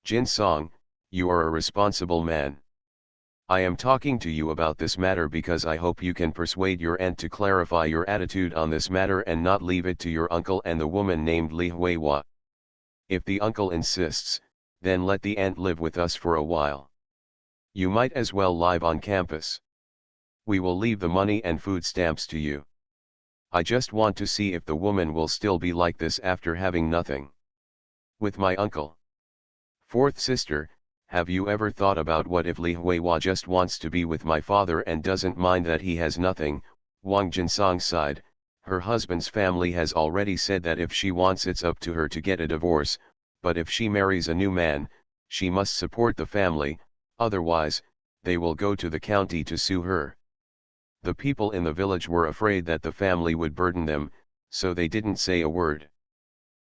Jin Song, you are a responsible man. I am talking to you about this matter because I hope you can persuade your aunt to clarify your attitude on this matter and not leave it to your uncle and the woman named Li Huihua. If the uncle insists, then let the aunt live with us for a while. You might as well live on campus. We will leave the money and food stamps to you. I just want to see if the woman will still be like this after having nothing. With my uncle. Fourth sister, have you ever thought about what if Li Huihua just wants to be with my father and doesn't mind that he has nothing? Wang Jinsong sighed. Her husband's family has already said that if she wants it's up to her to get a divorce, but if she marries a new man, she must support the family, otherwise, they will go to the county to sue her. The people in the village were afraid that the family would burden them, so they didn't say a word.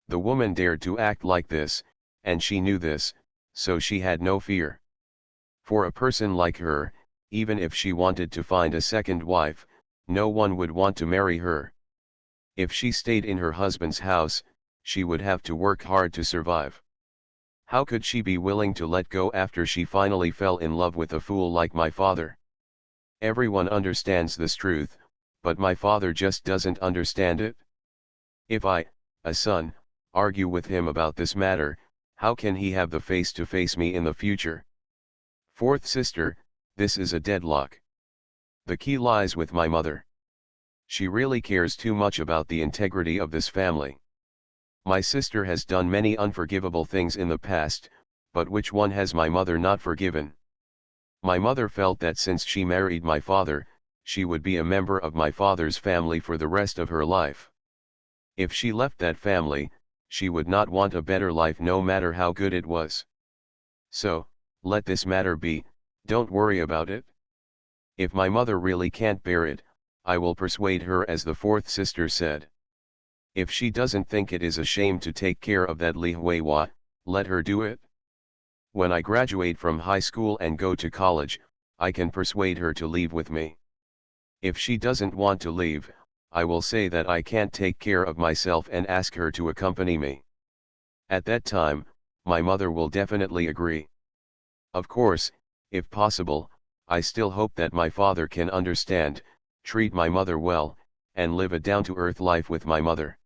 The woman dared to act like this, and she knew this, so she had no fear. For a person like her, even if she wanted to find a second wife, no one would want to marry her. If she stayed in her husband's house, she would have to work hard to survive. How could she be willing to let go after she finally fell in love with a fool like my father? Everyone understands this truth, but my father just doesn't understand it. If I, a son, argue with him about this matter, how can he have the face to face me in the future? Fourth sister, this is a deadlock. The key lies with my mother. She really cares too much about the integrity of this family. My sister has done many unforgivable things in the past, but which one has my mother not forgiven? My mother felt that since she married my father, she would be a member of my father's family for the rest of her life. If she left that family, she would not want a better life no matter how good it was. So, let this matter be, don't worry about it. If my mother really can't bear it, I will persuade her, as the fourth sister said. If she doesn't think it is a shame to take care of that Li Huiwa, let her do it. When I graduate from high school and go to college, I can persuade her to leave with me. If she doesn't want to leave, I will say that I can't take care of myself and ask her to accompany me. At that time, my mother will definitely agree. Of course, if possible, I still hope that my father can understand, treat my mother well, and live a down-to-earth life with my mother.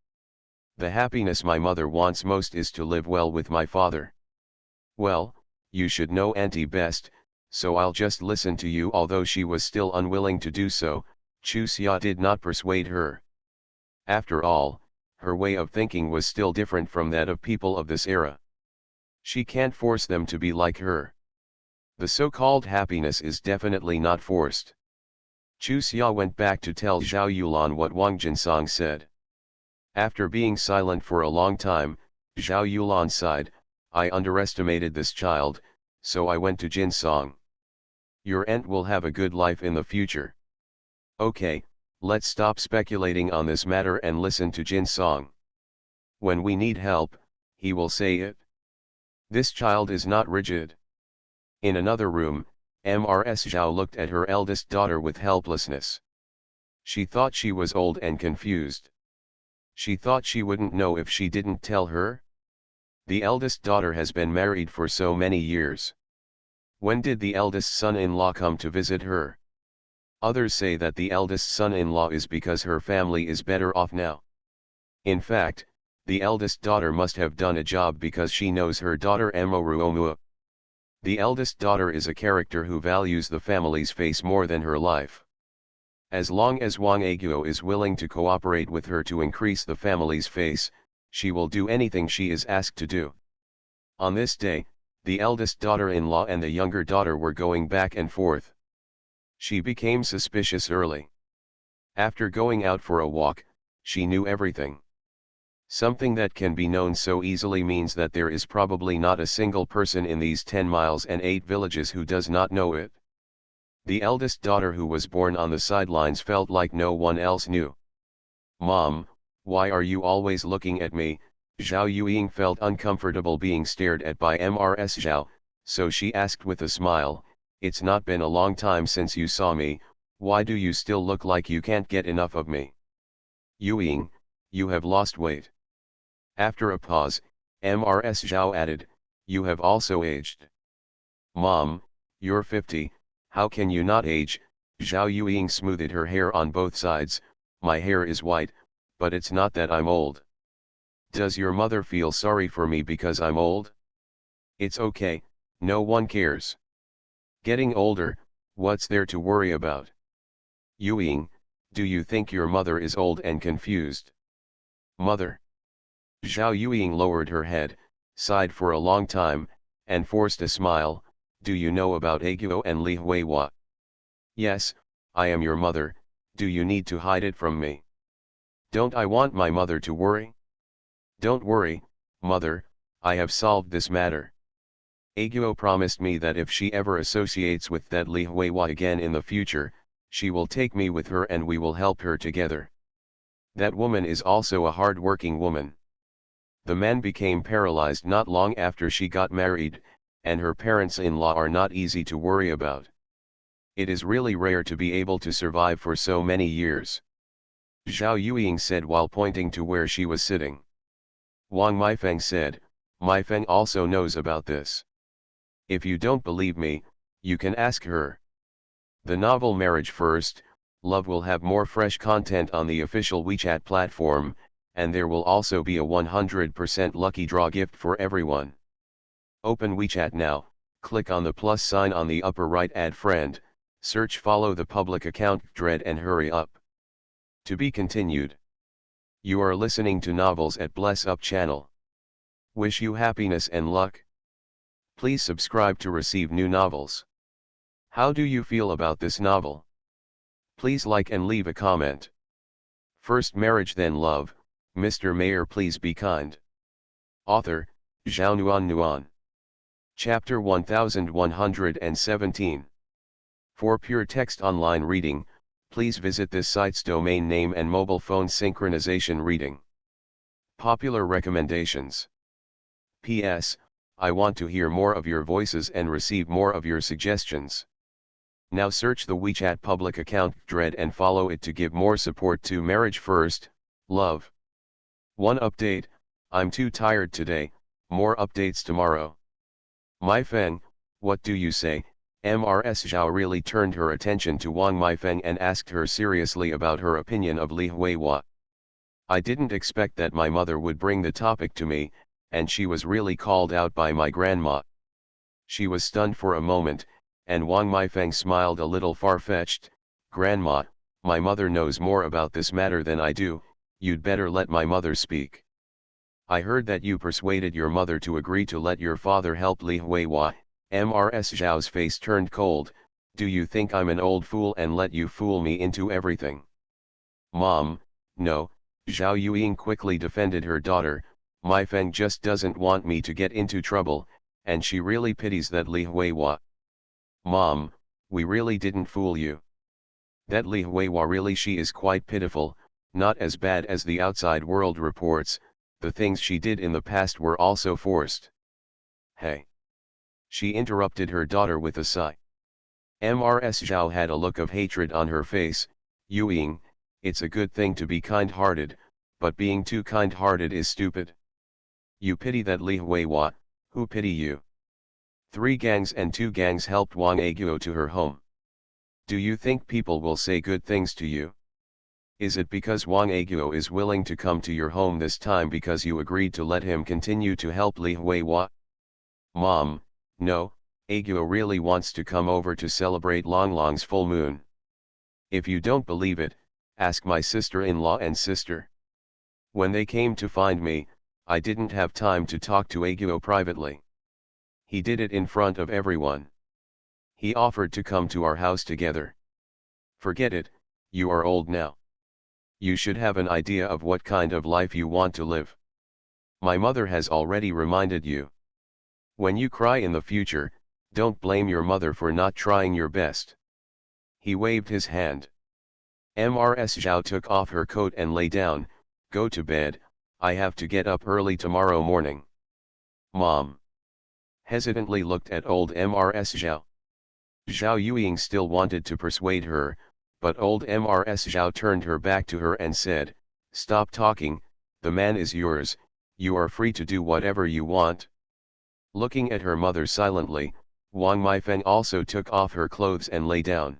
The happiness my mother wants most is to live well with my father. Well, you should know Auntie best, so I'll just listen to you. Although she was still unwilling to do so, Chu Xia did not persuade her. After all, her way of thinking was still different from that of people of this era. She can't force them to be like her. The so-called happiness is definitely not forced. Chu Xia went back to tell Zhao Yulan what Wang Jinsong said. After being silent for a long time, Zhao Yulan sighed, I underestimated this child, so I went to Jinsong. Your aunt will have a good life in the future. Okay, let's stop speculating on this matter and listen to Jinsong. When we need help, he will say it. This child is not rigid. In another room, Mrs. Zhao looked at her eldest daughter with helplessness. She thought she was old and confused. She thought she wouldn't know if she didn't tell her. The eldest daughter has been married for so many years. When did the eldest son-in-law come to visit her? Others say that the eldest son-in-law is because her family is better off now. In fact, the eldest daughter must have done a job because she knows her daughter Emoru Omua. The eldest daughter is a character who values the family's face more than her life. As long as Wang Aguo is willing to cooperate with her to increase the family's face, she will do anything she is asked to do. On this day, the eldest daughter-in-law and the younger daughter were going back and forth. She became suspicious early. After going out for a walk, she knew everything. Something that can be known so easily means that there is probably not a single person in these 10 miles and 8 villages who does not know it. The eldest daughter, who was born on the sidelines, felt like no one else knew. Mom, why are you always looking at me? Zhao Yuing felt uncomfortable being stared at by Mrs. Zhao, so she asked with a smile, it's not been a long time since you saw me, why do you still look like you can't get enough of me? Yuing, you have lost weight. After a pause, Mrs. Zhao added, you have also aged. Mom, you're 50, how can you not age? Zhao Yuing smoothed her hair on both sides, my hair is white, but it's not that I'm old. Does your mother feel sorry for me because I'm old? It's okay, no one cares. Getting older, what's there to worry about? Yuing, do you think your mother is old and confused? Mother. Zhao Yuing lowered her head, sighed for a long time, and forced a smile, do you know about Aguo and Li Huiwa? Yes, I am your mother, do you need to hide it from me? Don't I want my mother to worry? Don't worry, mother, I have solved this matter. Aguo promised me that if she ever associates with that Li Huiwa again in the future, she will take me with her and we will help her together. That woman is also a hard-working woman. The man became paralyzed not long after she got married, and her parents-in-law are not easy to worry about. It is really rare to be able to survive for so many years. Zhao Yuing said while pointing to where she was sitting. Wang Meifeng said, Meifeng also knows about this. If you don't believe me, you can ask her. The novel Marriage First, Love will have more fresh content on the official WeChat platform, and there will also be a 100% lucky draw gift for everyone. Open WeChat now, click on the plus sign on the upper right, add friend, search follow the public account Dread and hurry up. To be continued. You are listening to Novels at Bless Up channel. Wish you happiness and luck. Please subscribe to receive new novels. How do you feel about this novel? Please like and leave a comment. First Marriage Then Love, Mr. Mayor Please Be Kind. Author, Zhao Nuan. Chapter 1117. For pure text online reading, please visit this site's domain name and mobile phone synchronization reading. Popular recommendations. P.S. I want to hear more of your voices and receive more of your suggestions. Now search the WeChat public account Dread and follow it to give more support to Marriage First, Love. One update, I'm too tired today, more updates tomorrow. Maifeng, what do you say? Ms. Zhao really turned her attention to Wang Maifeng and asked her seriously about her opinion of Li Huihua. I didn't expect that my mother would bring the topic to me, and she was really called out by my grandma. She was stunned for a moment, and Wang Maifeng smiled a little far-fetched. Grandma, my mother knows more about this matter than I do, you'd better let my mother speak. I heard that you persuaded your mother to agree to let your father help Li Huihua. Ms. Zhao's face turned cold. Do you think I'm an old fool and let you fool me into everything? Mom, no, Zhao Yuying quickly defended her daughter. Maifeng just doesn't want me to get into trouble, and she really pities that Li Huihua. Mom, we really didn't fool you. That Li Huihua really she is quite pitiful, not as bad as the outside world reports. The things she did in the past were also forced. Hey! She interrupted her daughter with a sigh. Ms. Zhao had a look of hatred on her face. Yuying, it's a good thing to be kind-hearted, but being too kind-hearted is stupid. You pity that Li Huihua, who pity you? 3 gangs and 2 gangs helped Wang Aguo to her home. Do you think people will say good things to you? Is it because Wang Aguo is willing to come to your home this time because you agreed to let him continue to help Li Huihua? Mom, no, Aguo really wants to come over to celebrate Longlong's full moon. If you don't believe it, ask my sister-in-law and sister. When they came to find me, I didn't have time to talk to Aguo privately. He did it in front of everyone. He offered to come to our house together. Forget it, you are old now. You should have an idea of what kind of life you want to live. My mother has already reminded you. When you cry in the future, don't blame your mother for not trying your best. He waved his hand. Ms. Zhao took off her coat and lay down. Go to bed, I have to get up early tomorrow morning. Mom. Hesitantly looked at old Ms. Zhao. Zhao Yuying still wanted to persuade her, but old Ms. Zhao turned her back to her and said, stop talking, the man is yours, you are free to do whatever you want. Looking at her mother silently, Wang Maifeng also took off her clothes and lay down.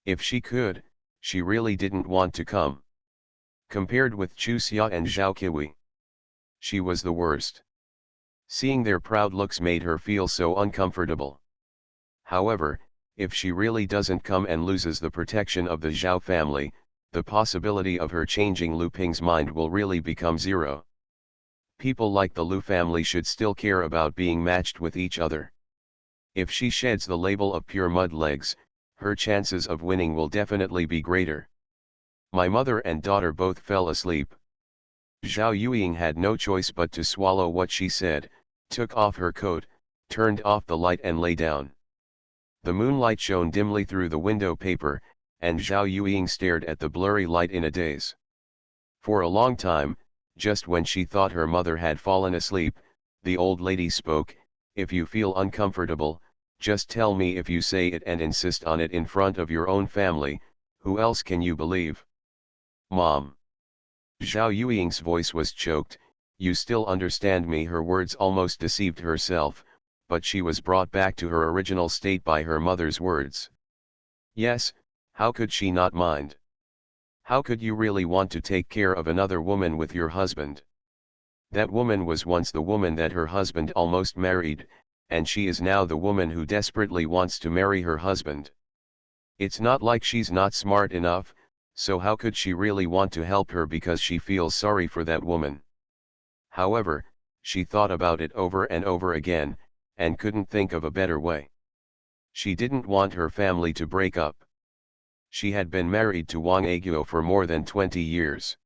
If she could, she really didn't want to come. Compared with Chu Xia and Zhao Qiwei, she was the worst. Seeing their proud looks made her feel so uncomfortable. However, if she really doesn't come and loses the protection of the Zhao family, the possibility of her changing Lu Ping's mind will really become zero. People like the Lu family should still care about being matched with each other. If she sheds the label of pure mud legs, her chances of winning will definitely be greater. My mother and daughter both fell asleep. Zhao Yuying had no choice but to swallow what she said, took off her coat, turned off the light and lay down. The moonlight shone dimly through the window paper, and Zhao Yuying stared at the blurry light in a daze. For a long time, just when she thought her mother had fallen asleep, the old lady spoke. If you feel uncomfortable, just tell me. If you say it and insist on it in front of your own family, who else can you believe? Mom. Zhao Yuying's voice was choked. You still understand me? Her words almost deceived herself, but she was brought back to her original state by her mother's words. Yes, how could she not mind? How could you really want to take care of another woman with your husband? That woman was once the woman that her husband almost married, and she is now the woman who desperately wants to marry her husband. It's not like she's not smart enough, So how could she really want to help her because she feels sorry for that woman? However, she thought about it over and over again, and couldn't think of a better way. She didn't want her family to break up. She had been married to Wang Aguo for more than 20 years.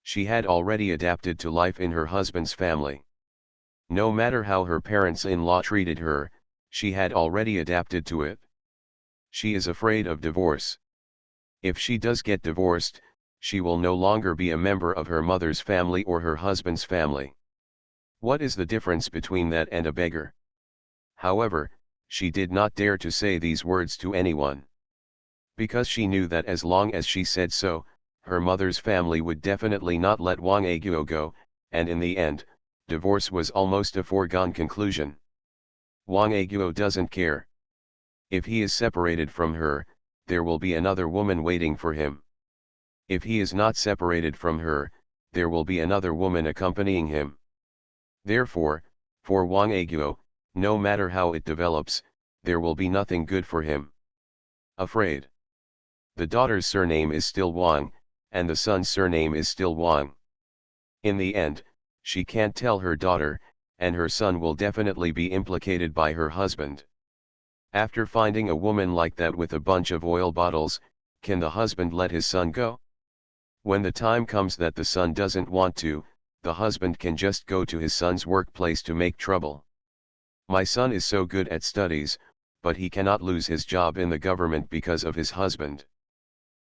She had already adapted to life in her husband's family. No matter how her parents-in-law treated her, she had already adapted to it. She is afraid of divorce. If she does get divorced, she will no longer be a member of her mother's family or her husband's family. What is the difference between that and a beggar? However, she did not dare to say these words to anyone. Because she knew that as long as she said so, her mother's family would definitely not let Wang Aguo go, and in the end, divorce was almost a foregone conclusion. Wang Aguo doesn't care. If he is separated from her, there will be another woman waiting for him. If he is not separated from her, there will be another woman accompanying him. Therefore, for Wang Aguo, no matter how it develops, there will be nothing good for him. Afraid. The daughter's surname is still Wang, and the son's surname is still Wang. In the end, she can't tell her daughter, and her son will definitely be implicated by her husband. After finding a woman like that with a bunch of oil bottles, can the husband let his son go? When the time comes that the son doesn't want to, the husband can just go to his son's workplace to make trouble. My son is so good at studies, but he cannot lose his job in the government because of his husband.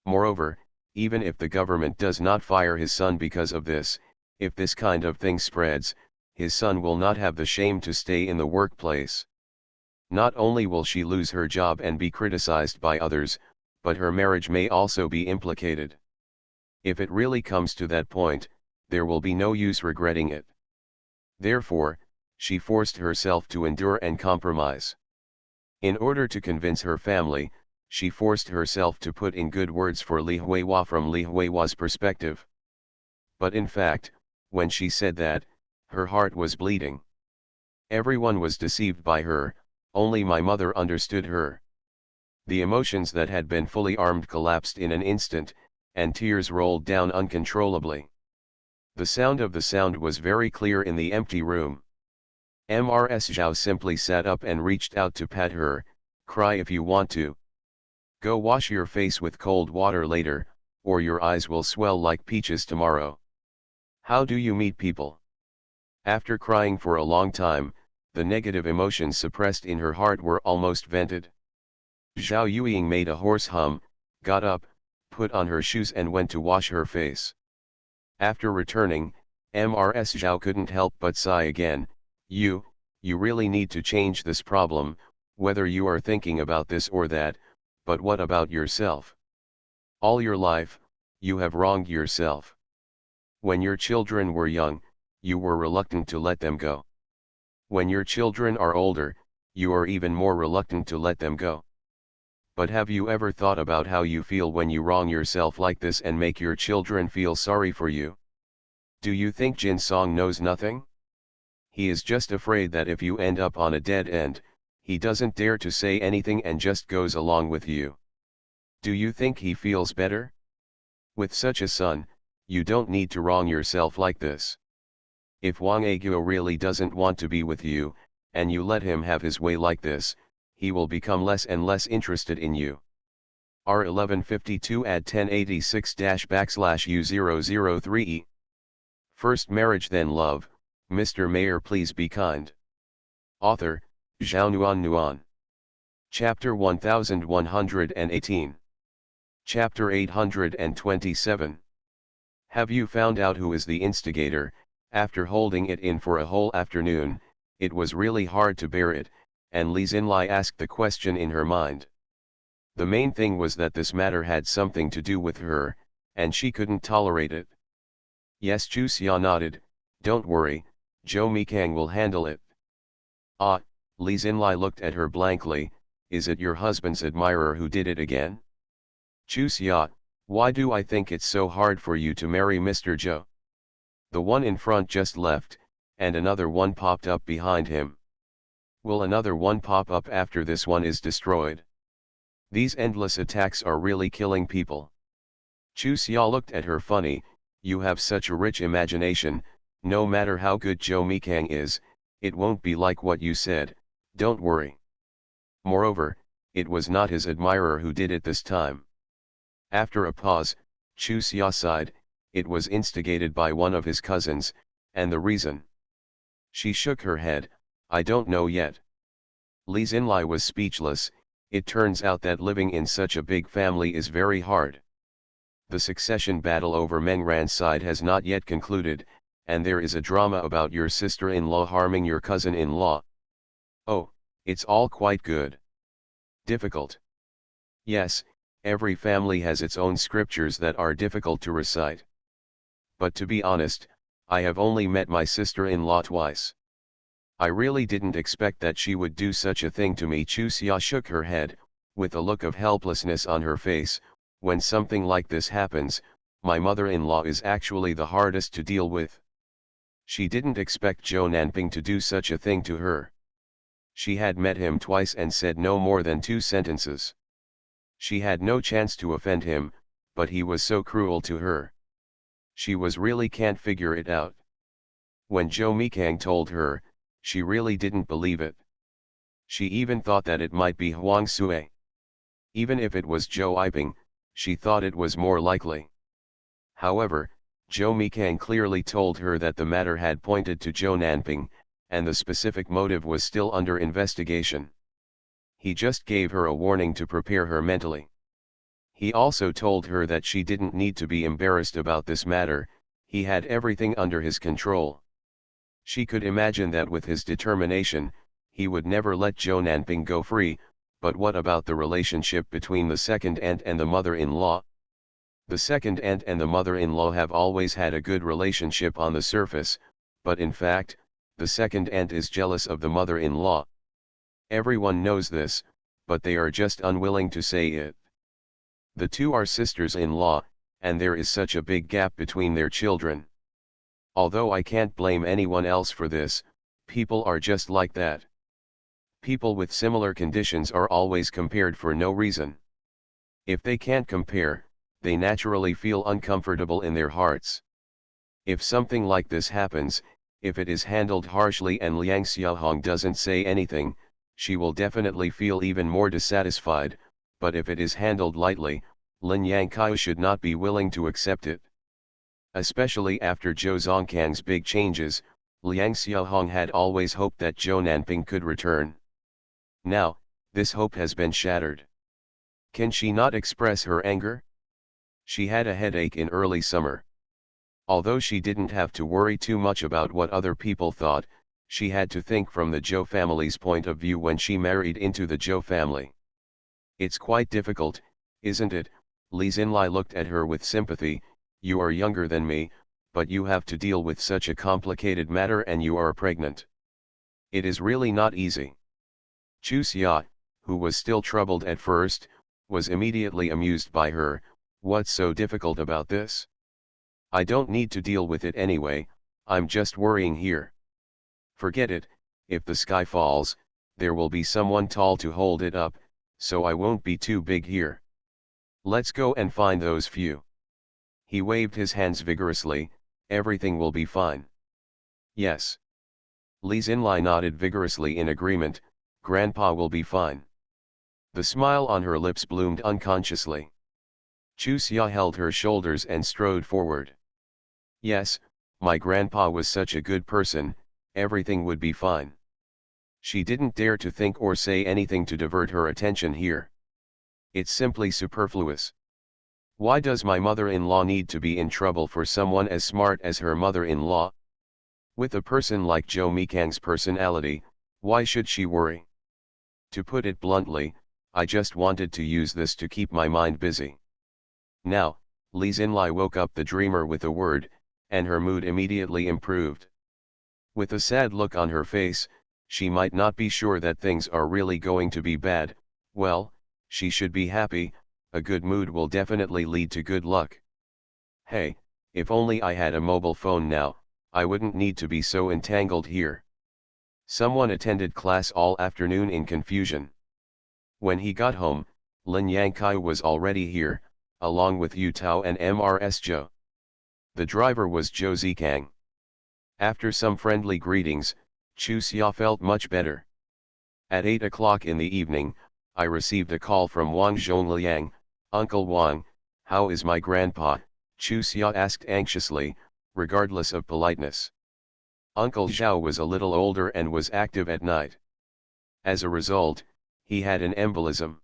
Moreover, even if the government does not fire his son because of this, if this kind of thing spreads, his son will not have the shame to stay in the workplace. Not only will she lose her job and be criticized by others, but her marriage may also be implicated. If it really comes to that point, there will be no use regretting it. Therefore, she forced herself to endure and compromise. In order to convince her family, she forced herself to put in good words for Li Huihua from Li Huihua's perspective. But in fact, when she said that, her heart was bleeding. Everyone was deceived by her, only my mother understood her. The emotions that had been fully armed collapsed in an instant, and tears rolled down uncontrollably. The sound of the sound was very clear in the empty room. Ms. Zhao simply sat up and reached out to pat her. Cry if you want to. Go wash your face with cold water later, or your eyes will swell like peaches tomorrow. How do you meet people? After crying for a long time, the negative emotions suppressed in her heart were almost vented. Zhao Yueying made a hoarse hum, got up, put on her shoes and went to wash her face. After returning, Ms. Zhao couldn't help but sigh again. You really need to change this problem, whether you are thinking about this or that, but what about yourself? All your life, you have wronged yourself. When your children were young, you were reluctant to let them go. When your children are older, you are even more reluctant to let them go. But have you ever thought about how you feel when you wrong yourself like this and make your children feel sorry for you? Do you think Jin Song knows nothing? He is just afraid that if you end up on a dead end, he doesn't dare to say anything and just goes along with you. Do you think he feels better? With such a son, you don't need to wrong yourself like this. If Wang Aguo really doesn't want to be with you, and you let him have his way like this, he will become less and less interested in you. R1152 add 1086-U003E. First marriage then love, Mr. Mayor please be kind. Author, Zhao Nuan. Chapter 1118. Chapter 827. Have you found out who is the instigator? After holding it in for a whole afternoon, it was really hard to bear it, and Li Xinlai asked the question in her mind. The main thing was that this matter had something to do with her, and she couldn't tolerate it. Yes, Chu Xia nodded. Don't worry, Zhou Mikang will handle it. Ah, Li Xinlai looked at her blankly. Is it your husband's admirer who did it again? Chu Xia, why do I think it's so hard for you to marry Mr. Zhou? The one in front just left, and another one popped up behind him. Will another one pop up after this one is destroyed? These endless attacks are really killing people. Chu Xia looked at her funny. You have such a rich imagination, no matter how good Zhou Mikang is, it won't be like what you said, don't worry. Moreover, it was not his admirer who did it this time. After a pause, Chu Xia sighed, it was instigated by one of his cousins, and the reason? She shook her head, I don't know yet. Li Xinlai was speechless. It turns out that living in such a big family is very hard. The succession battle over Meng Ran's side has not yet concluded, and there is a drama about your sister-in-law harming your cousin-in-law. Oh, it's all quite good. Difficult. Yes, every family has its own scriptures that are difficult to recite. But to be honest, I have only met my sister-in-law twice. I really didn't expect that she would do such a thing to me. Chu Xia shook her head, with a look of helplessness on her face. When something like this happens, my mother-in-law is actually the hardest to deal with. She didn't expect Zhou Nanping to do such a thing to her. She had met him twice and said no more than 2 sentences. She had no chance to offend him, but he was so cruel to her. She really can't figure it out. When Zhou Mikang told her, she really didn't believe it. She even thought that it might be Huang Sui. Even if it was Zhou Yiping, she thought it was more likely. However, Zhou Mikang clearly told her that the matter had pointed to Zhou Nanping, and the specific motive was still under investigation. He just gave her a warning to prepare her mentally. He also told her that she didn't need to be embarrassed about this matter, he had everything under his control. She could imagine that with his determination, he would never let Zhou Nanping go free, but what about the relationship between the second aunt and the mother-in-law? The second aunt and the mother-in-law have always had a good relationship on the surface, but in fact, the second aunt is jealous of the mother-in-law. Everyone knows this, but they are just unwilling to say it. The two are sisters-in-law, and there is such a big gap between their children. Although I can't blame anyone else for this, people are just like that. People with similar conditions are always compared for no reason. If they can't compare, they naturally feel uncomfortable in their hearts. If something like this happens, if it is handled harshly and Liang Xiaohong doesn't say anything, she will definitely feel even more dissatisfied, but if it is handled lightly, Lin Yangkai should not be willing to accept it. Especially after Zhou Zongkang's big changes, Liang Xiaohong had always hoped that Zhou Nanping could return. Now, this hope has been shattered. Can she not express her anger? She had a headache in early summer. Although she didn't have to worry too much about what other people thought, she had to think from the Zhou family's point of view when she married into the Zhou family. It's quite difficult, isn't it? Li Xinlai looked at her with sympathy. You are younger than me, but you have to deal with such a complicated matter and you are pregnant. It is really not easy. Chu Xia, who was still troubled at first, was immediately amused by her. What's so difficult about this? I don't need to deal with it anyway, I'm just worrying here. Forget it, if the sky falls, there will be someone tall to hold it up, so I won't be too big here. Let's go and find those few. He waved his hands vigorously, everything will be fine. Yes. Li Xinlai nodded vigorously in agreement, Grandpa will be fine. The smile on her lips bloomed unconsciously. Chu Xia held her shoulders and strode forward. Yes, my grandpa was such a good person, everything would be fine. She didn't dare to think or say anything to divert her attention here. It's simply superfluous. Why does my mother-in-law need to be in trouble for someone as smart as her mother-in-law? With a person like Zhou Mikang's personality, why should she worry? To put it bluntly, I just wanted to use this to keep my mind busy. Now, Li Xinlai woke up the dreamer with a word, and her mood immediately improved. With a sad look on her face, she might not be sure that things are really going to be bad. Well, she should be happy, a good mood will definitely lead to good luck. Hey, if only I had a mobile phone now, I wouldn't need to be so entangled here. Someone attended class all afternoon in confusion. When he got home, Lin Yangkai was already here. along with Yu Tao and Mrs. Zhou. The driver was Josei Kang. After some friendly greetings, Chu Xia felt much better. At 8 o'clock in the evening, I received a call from Wang Zhongliang. "Uncle Wang, how is my grandpa?" Chu Xia asked anxiously, regardless of politeness. Uncle Zhao was a little older and was active at night. As a result, he had an embolism.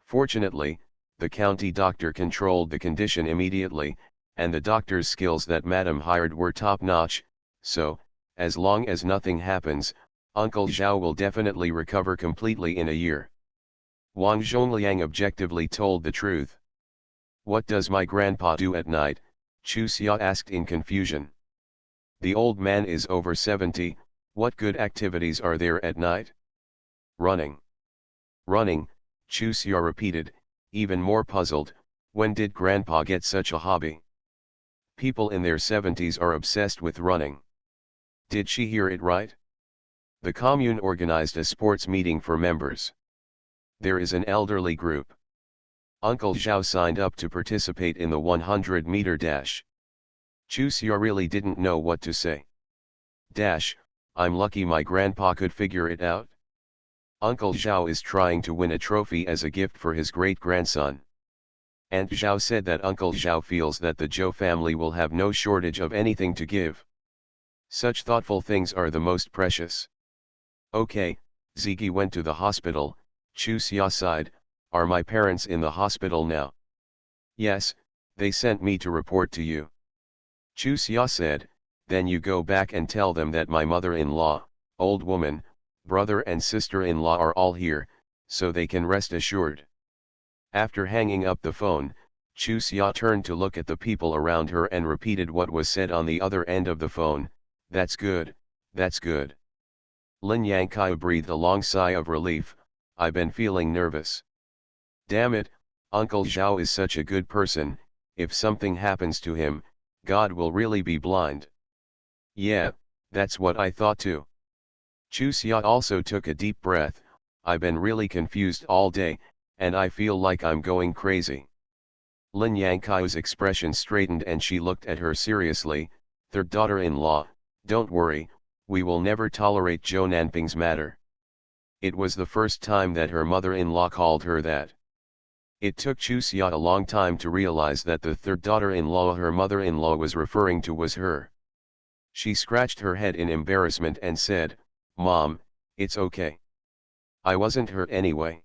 Fortunately, the county doctor controlled the condition immediately, and the doctor's skills that Madam hired were top-notch, so, as long as nothing happens, Uncle Zhao will definitely recover completely in a year. Wang Zhongliang objectively told the truth. "What does my grandpa do at night?" Chu Xia asked in confusion. "The old man is over 70, what good activities are there at night?" "Running." "Running," Chu Xia repeated, even more puzzled. "When did grandpa get such a hobby?" "People in their 70s are obsessed with running." Did she hear it right? The commune organized a sports meeting for members. There is an elderly group. Uncle Zhao signed up to participate in the 100-meter dash. Chu Xia really didn't know what to say. Dash, I'm lucky my grandpa could figure it out. Uncle Zhao is trying to win a trophy as a gift for his great-grandson. Aunt Zhao said that Uncle Zhao feels that the Zhou family will have no shortage of anything to give. Such thoughtful things are the most precious. Okay, Ziggy went to the hospital. Chu Xia sighed. "Are my parents in the hospital now?" "Yes, they sent me to report to you." Chu Xia said, "Then you go back and tell them that my mother-in-law, old woman, brother and sister-in-law are all here, so they can rest assured." After hanging up the phone, Chu Xia turned to look at the people around her and repeated what was said on the other end of the phone. "That's good, that's good." Lin Yangkai breathed a long sigh of relief. "I've been feeling nervous. Damn it, Uncle Zhao is such a good person, if something happens to him, God will really be blind." "Yeah, that's what I thought too." Chu Xia also took a deep breath. "I've been really confused all day, and I feel like I'm going crazy." Lin Yangkai's expression straightened and she looked at her seriously. "Third daughter-in-law, don't worry, we will never tolerate Zhou Nanping's matter." It was the first time that her mother-in-law called her that. It took Chu Xia a long time to realize that the third daughter-in-law her mother-in-law was referring to was her. She scratched her head in embarrassment and said, "Mom, it's okay. I wasn't hurt anyway.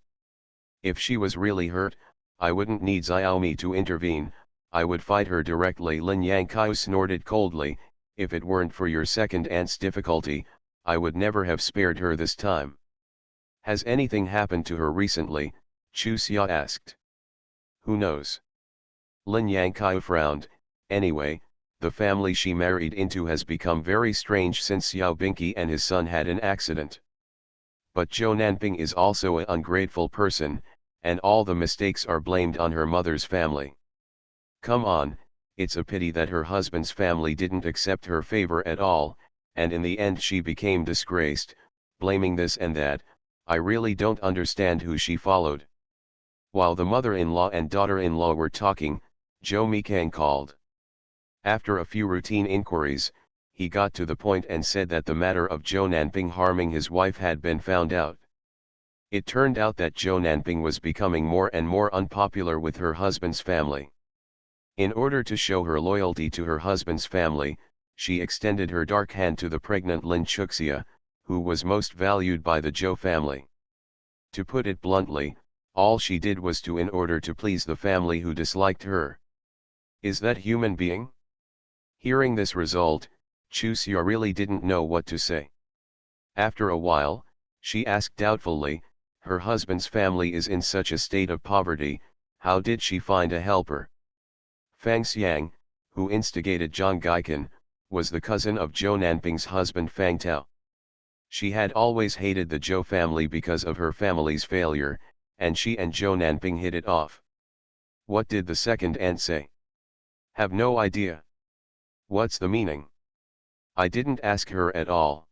If she was really hurt, I wouldn't need Xiaomi to intervene, I would fight her directly." Lin Yangkai snorted coldly. "If it weren't for your second aunt's difficulty, I would never have spared her this time." "Has anything happened to her recently?" Chu Xia asked. "Who knows?" Lin Yangkai frowned. "Anyway, the family she married into has become very strange since Xiao Binky and his son had an accident. But Zhou Nanping is also an ungrateful person, and all the mistakes are blamed on her mother's family. Come on, it's a pity that her husband's family didn't accept her favor at all, and in the end she became disgraced, blaming this and that. I really don't understand who she followed." While the mother-in-law and daughter-in-law were talking, Zhou Mikang called. After a few routine inquiries, he got to the point and said that the matter of Zhou Nanping harming his wife had been found out. It turned out that Zhou Nanping was becoming more and more unpopular with her husband's family. In order to show her loyalty to her husband's family, she extended her dark hand to the pregnant Lin Chuxia, who was most valued by the Zhou family. To put it bluntly, all she did was to in order to please the family who disliked her. Is that human being? Hearing this result, Chu Xia really didn't know what to say. After a while, she asked doubtfully, "Her husband's family is in such a state of poverty, how did she find a helper?" Fang Xiang, who instigated Zhang Gaikan, was the cousin of Zhou Nanping's husband Fang Tao. She had always hated the Zhou family because of her family's failure, and she and Zhou Nanping hit it off. What did the second aunt say? Have no idea. What's the meaning? I didn't ask her at all.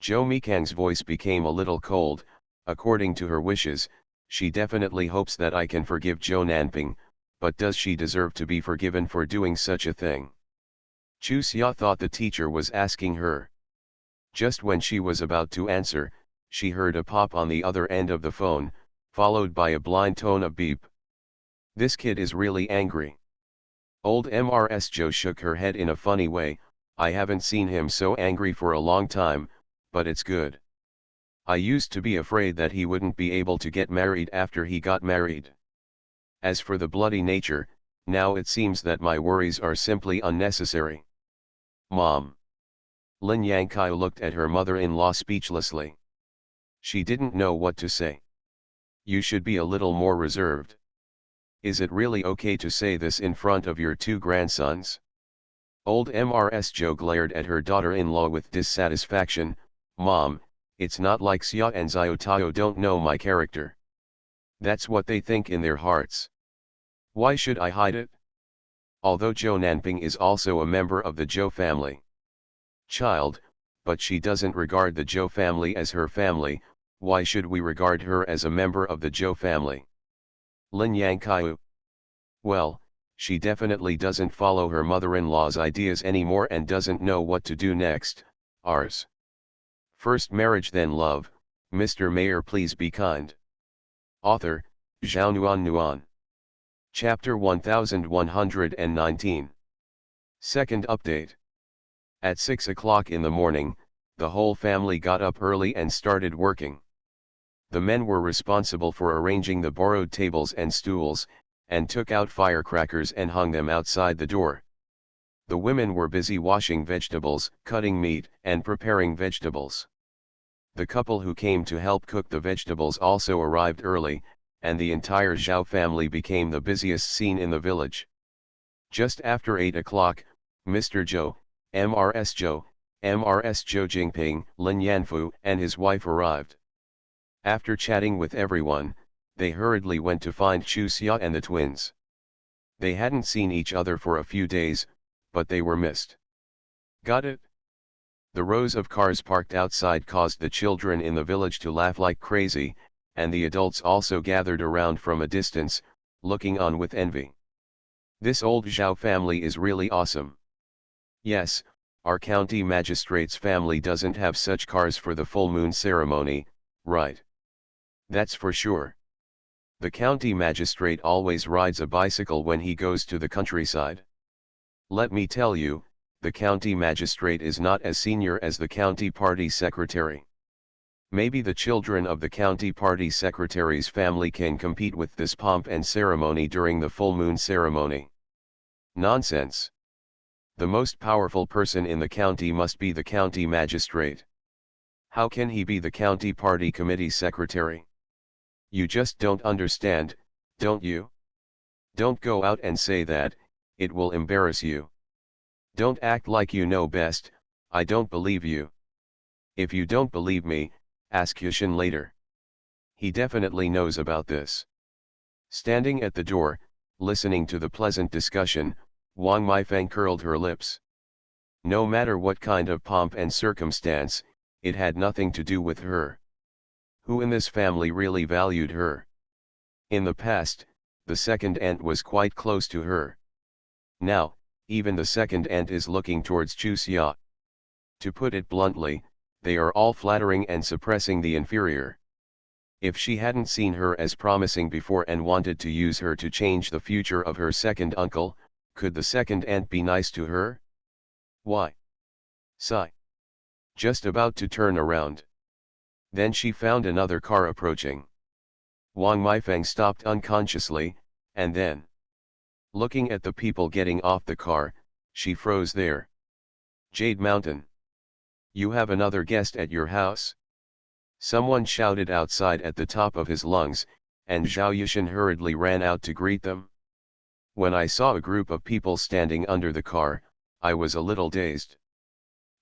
Zhou Mikang's voice became a little cold. According to her wishes, she definitely hopes that I can forgive Zhou Nanping, but does she deserve to be forgiven for doing such a thing? Chu Xia thought the teacher was asking her. Just when she was about to answer, she heard a pop on the other end of the phone, followed by a blind tone of beep. This kid is really angry. Old Mrs. Joe shook her head in a funny way. I haven't seen him so angry for a long time, but it's good. I used to be afraid that he wouldn't be able to get married after he got married. As for the bloody nature, now it seems that my worries are simply unnecessary. Mom. Lin Yangkai looked at her mother-in-law speechlessly. She didn't know what to say. You should be a little more reserved. Is it really okay to say this in front of your two grandsons? Old Mrs. Joe glared at her daughter-in-law with dissatisfaction. Mom, it's not like Xia and Xiaotao don't know my character. That's what they think in their hearts. Why should I hide it? Although Zhou Nanping is also a member of the Zhou family. Child, but she doesn't regard the Zhou family as her family, why should we regard her as a member of the Zhou family? Lin Yangkai. Well, she definitely doesn't follow her mother-in-law's ideas anymore and doesn't know what to do next. Ours. First marriage then love. Mr. Mayor, please be kind. Author, Zhao Nuan. Chapter 1119. Second update. At 6 o'clock in the morning, the whole family got up early and started working. The men were responsible for arranging the borrowed tables and stools, and took out firecrackers and hung them outside the door. The women were busy washing vegetables, cutting meat, and preparing vegetables. The couple who came to help cook the vegetables also arrived early, and the entire Zhao family became the busiest scene in the village. Just after 8 o'clock, Mr. Zhou, Mrs. Zhou Jingping, Lin Yanfu, and his wife arrived. After chatting with everyone, they hurriedly went to find Chu Xia and the twins. They hadn't seen each other for a few days, but they were missed. Got it? The rows of cars parked outside caused the children in the village to laugh like crazy, and the adults also gathered around from a distance, looking on with envy. This old Zhao family is really awesome. Yes, our county magistrate's family doesn't have such cars for the full moon ceremony, right? That's for sure. The county magistrate always rides a bicycle when he goes to the countryside. Let me tell you, the county magistrate is not as senior as the county party secretary. Maybe the children of the county party secretary's family can compete with this pomp and ceremony during the full moon ceremony. Nonsense. The most powerful person in the county must be the county magistrate. How can he be the county party committee secretary? You just don't understand, don't you? Don't go out and say that, it will embarrass you. Don't act like you know best, I don't believe you. If you don't believe me, ask Yushin later. He definitely knows about this. Standing at the door, listening to the pleasant discussion, Wang Meifeng curled her lips. No matter what kind of pomp and circumstance, it had nothing to do with her. Who in this family really valued her? In the past, the second aunt was quite close to her. Now, even the second aunt is looking towards Chu Xia. To put it bluntly, they are all flattering and suppressing the inferior. If she hadn't seen her as promising before and wanted to use her to change the future of her second uncle, could the second aunt be nice to her? Why? Sigh. Just about to turn around. Then she found another car approaching. Wang Meifeng stopped unconsciously, and then, looking at the people getting off the car, she froze there. Jade Mountain. You have another guest at your house? Someone shouted outside at the top of his lungs, and Zhao Yushin hurriedly ran out to greet them. When I saw a group of people standing under the car, I was a little dazed.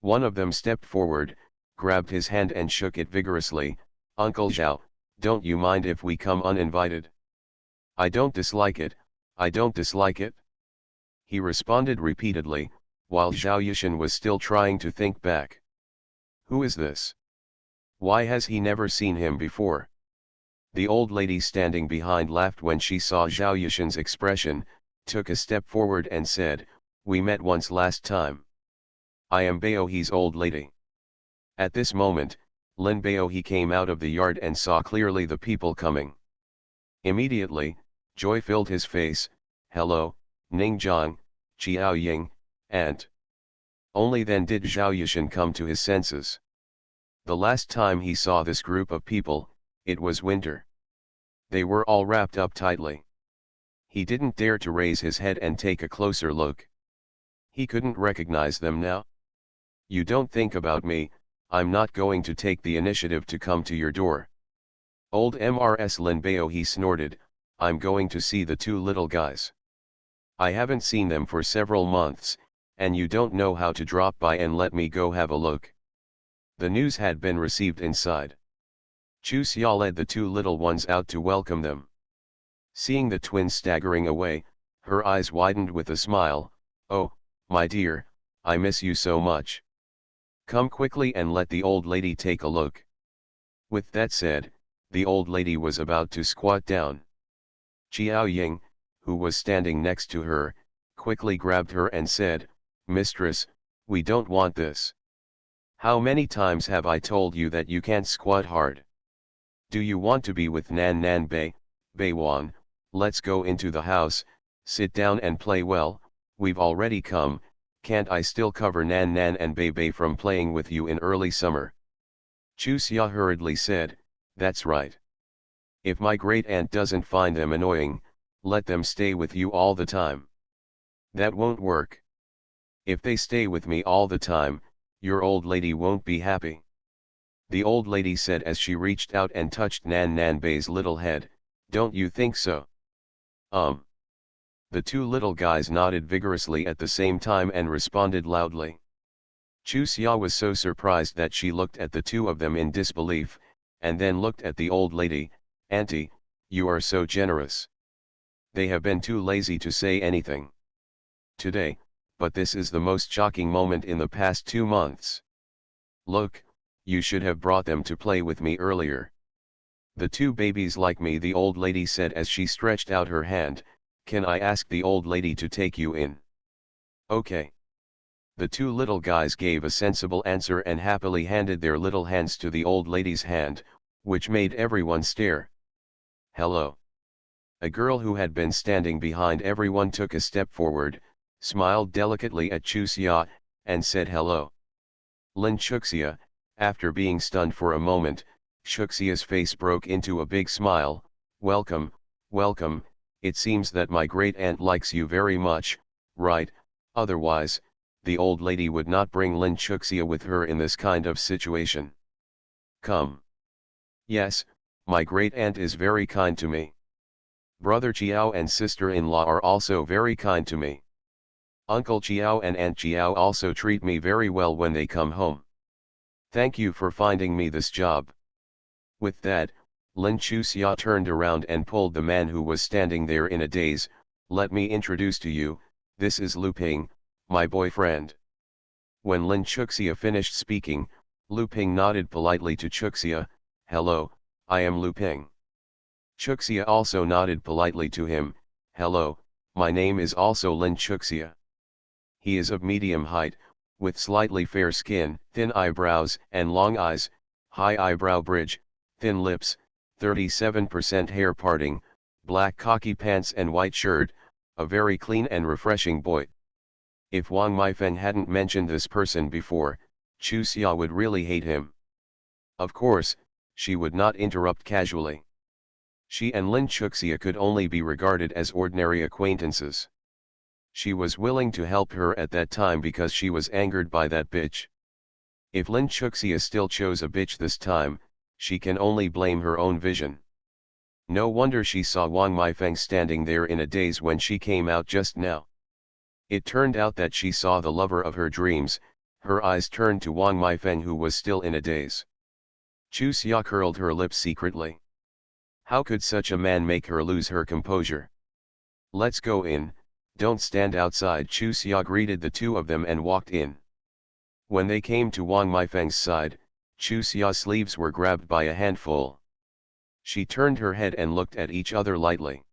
One of them stepped forward, grabbed his hand and shook it vigorously. Uncle Zhao, don't you mind if we come uninvited? I don't dislike it, I don't dislike it. He responded repeatedly, while Zhao Yushin was still trying to think back. Who is this? Why has he never seen him before? The old lady standing behind laughed when she saw Zhao Yushan's expression, took a step forward and said, "We met once last time. I am Baohe's old lady." At this moment, Lin Baohe came out of the yard and saw clearly the people coming. Immediately, joy filled his face. "Hello, Ning Zhang, Qiao Ying, Aunt." Only then did Zhao Yushan come to his senses. The last time he saw this group of people, it was winter. They were all wrapped up tightly. He didn't dare to raise his head and take a closer look. He couldn't recognize them now. "You don't think about me, I'm not going to take the initiative to come to your door." Old Mrs. Lin Baohe snorted, "I'm going to see the two little guys. I haven't seen them for several months, and you don't know how to drop by and let me go have a look." The news had been received inside. Chu Xia led the two little ones out to welcome them. Seeing the twins staggering away, her eyes widened with a smile. "Oh, my dear, I miss you so much. Come quickly and let the old lady take a look." With that said, the old lady was about to squat down. Qiao Ying, who was standing next to her, quickly grabbed her and said, "Mistress, we don't want this. How many times have I told you that you can't squat hard? Do you want to be with Nan Nan Bei, Bei Wan? Let's go into the house, sit down and play well. We've already come, can't I still cover Nan Nan and Bei Bei from playing with you in early summer?" Chu Xia hurriedly said, "That's right. If my great-aunt doesn't find them annoying, let them stay with you all the time." "That won't work. If they stay with me all the time, your old lady won't be happy," the old lady said as she reached out and touched Nan Nan Bei's little head. "Don't you think so?" The two little guys nodded vigorously at the same time and responded loudly. Chu Xia was so surprised that she looked at the two of them in disbelief, and then looked at the old lady. "Auntie, you are so generous. They have been too lazy to say anything today, but this is the most shocking moment in the past 2 months. Look, you should have brought them to play with me earlier. The two babies like me," the old lady said as she stretched out her hand. "Can I ask the old lady to take you in?" "Okay." The two little guys gave a sensible answer and happily handed their little hands to the old lady's hand, which made everyone stare. "Hello." A girl who had been standing behind everyone took a step forward, smiled delicately at Chu Xia, and said hello. Lin Chuxia, after being stunned for a moment, Chuxia's face broke into a big smile. "Welcome, welcome, it seems that my great-aunt likes you very much, right? Otherwise, the old lady would not bring Lin Chuxia with her in this kind of situation. Come." "Yes, my great-aunt is very kind to me. Brother Chiao and sister-in-law are also very kind to me. Uncle Chiao and Aunt Chiao also treat me very well when they come home. Thank you for finding me this job." With that, Lin Chuxia turned around and pulled the man who was standing there in a daze. "Let me introduce to you, this is Lu Ping, my boyfriend." When Lin Chuxia finished speaking, Lu Ping nodded politely to Chuxia. "Hello, I am Lu Ping." Chuxia also nodded politely to him. "Hello, my name is also Lin Chuxia." He is of medium height, with slightly fair skin, thin eyebrows and long eyes, high eyebrow bridge, thin lips, 37% hair parting, black khaki pants and white shirt, a very clean and refreshing boy. If Wang Meifeng hadn't mentioned this person before, Chu Xia would really hate him. Of course, she would not interrupt casually. She and Lin Chuxia could only be regarded as ordinary acquaintances. She was willing to help her at that time because she was angered by that bitch. If Lin Chuxia still chose a bitch this time, she can only blame her own vision. No wonder she saw Wang Meifeng standing there in a daze when she came out just now. It turned out that she saw the lover of her dreams. Her eyes turned to Wang Meifeng, who was still in a daze. Chu Xia curled her lips secretly. How could such a man make her lose her composure? "Let's go in, don't stand outside." Chu Xia greeted the two of them and walked in. When they came to Wang Meifeng's side, Chu Xia's sleeves were grabbed by a handful. She turned her head and looked at each other lightly.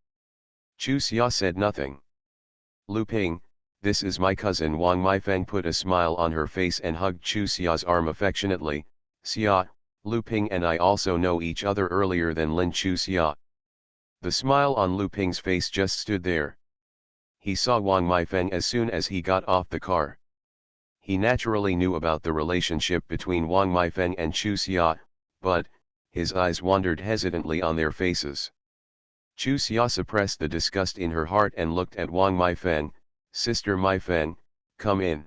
Chu Xia said nothing. Lu Ping, this is my cousin Wang Meifeng put a smile on her face and hugged Chu Xia's arm affectionately. Xia, Lu Ping and I also know each other earlier than Lin Chu Xia. The smile on Lu Ping's face just stood there. He saw Wang Meifeng as soon as he got off the car. He naturally knew about the relationship between Wang Meifeng and Chu Xia, but his eyes wandered hesitantly on their faces. Chu Xia suppressed the disgust in her heart and looked at Wang Meifeng. Sister Meifeng, come in.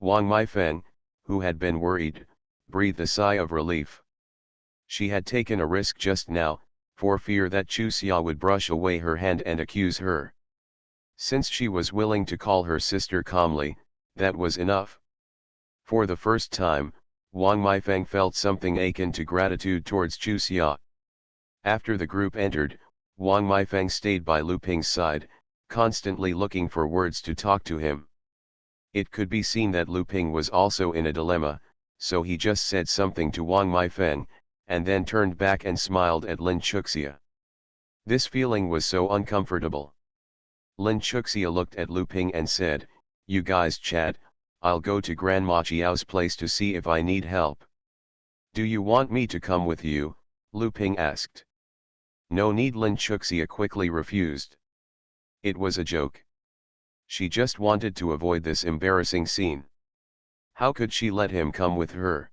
Wang Meifeng, who had been worried, breathed a sigh of relief. She had taken a risk just now, for fear that Chu Xia would brush away her hand and accuse her. Since she was willing to call her sister calmly, that was enough. For the first time, Wang Meifeng felt something akin to gratitude towards Chu Xia. After the group entered, Wang Meifeng stayed by Lu Ping's side, constantly looking for words to talk to him. It could be seen that Lu Ping was also in a dilemma, so he just said something to Wang Meifeng, and then turned back and smiled at Lin Chuxia. This feeling was so uncomfortable. Lin Chuxia looked at Lu Ping and said, "You guys chat, I'll go to Grandma Chiao's place to see if I need help." "Do you want me to come with you?" Lu Ping asked. "No need," Lin Chuxia quickly refused. It was a joke. She just wanted to avoid this embarrassing scene. How could she let him come with her?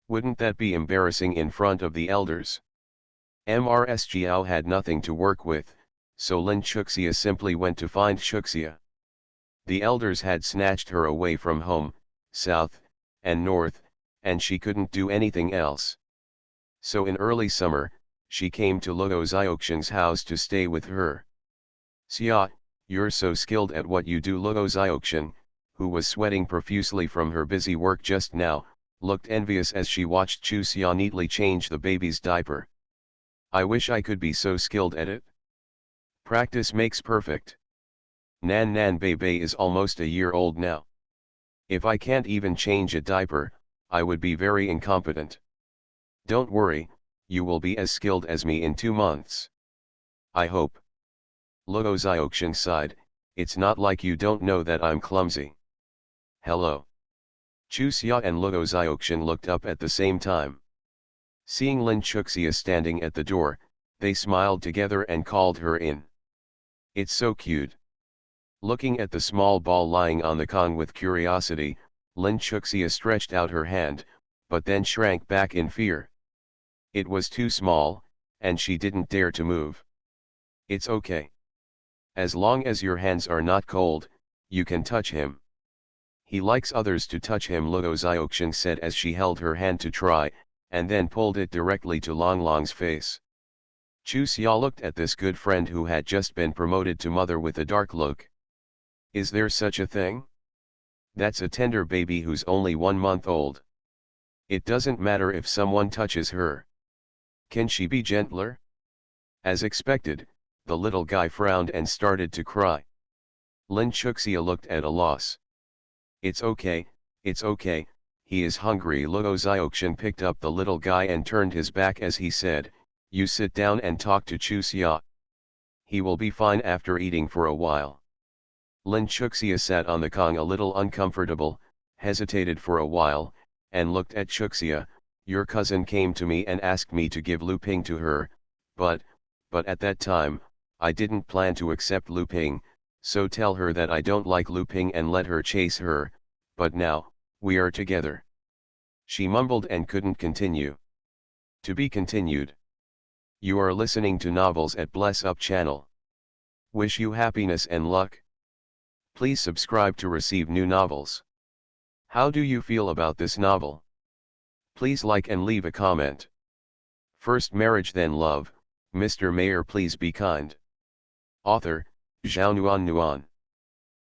Wouldn't that be embarrassing in front of the elders? Mrs. Jiao had nothing to work with, so Lin Chuxia simply went to find Chuxia. The elders had snatched her away from home, south, and north, and she couldn't do anything else. So in early summer, she came to Luo Xiaoxing's house to stay with her. "Xia, you're so skilled at what you do." Luo Xiaoxing, who was sweating profusely from her busy work just now, looked envious as she watched Chu Xia neatly change the baby's diaper. "I wish I could be so skilled at it. Practice makes perfect. Nan Bebe is almost a year old now. If I can't even change a diaper, I would be very incompetent." "Don't worry, you will be as skilled as me in 2 months. I hope." Luo Xiaoxing sighed, "It's not like you don't know that I'm clumsy." "Hello." Chu Xia and Luo Xiaoxing looked up at the same time. Seeing Lin Chuxia standing at the door, they smiled together and called her in. "It's so cute." Looking at the small ball lying on the Kong with curiosity, Lin Chuxia stretched out her hand, but then shrank back in fear. It was too small, and she didn't dare to move. "It's okay. As long as your hands are not cold, you can touch him. He likes others to touch him," Luo Xiaoxing said as she held her hand to try, and then pulled it directly to Longlong's face. Chu Xia looked at this good friend who had just been promoted to mother with a dark look. Is there such a thing? That's a tender baby who's only 1 month old. It doesn't matter if someone touches her. Can she be gentler? As expected, the little guy frowned and started to cry. Lin Chuxia looked at a loss. It's okay, he is hungry." Luo Xiaoxing picked up the little guy and turned his back as he said, "You sit down and talk to Chu Xia. He will be fine after eating for a while." Lin Chuxia sat on the Kong a little uncomfortable, hesitated for a while, and looked at Chuxia. "Your cousin came to me and asked me to give Lu Ping to her, but at that time, I didn't plan to accept Lu Ping, so tell her that I don't like Lu Ping and let her chase her, but now, we are together." She mumbled and couldn't continue. To be continued. You are listening to novels at Bless Up channel. Wish you happiness and luck. Please subscribe to receive new novels. How do you feel about this novel? Please like and leave a comment. First marriage then love, Mr. Mayor please be kind. Author, Zhao Nuan.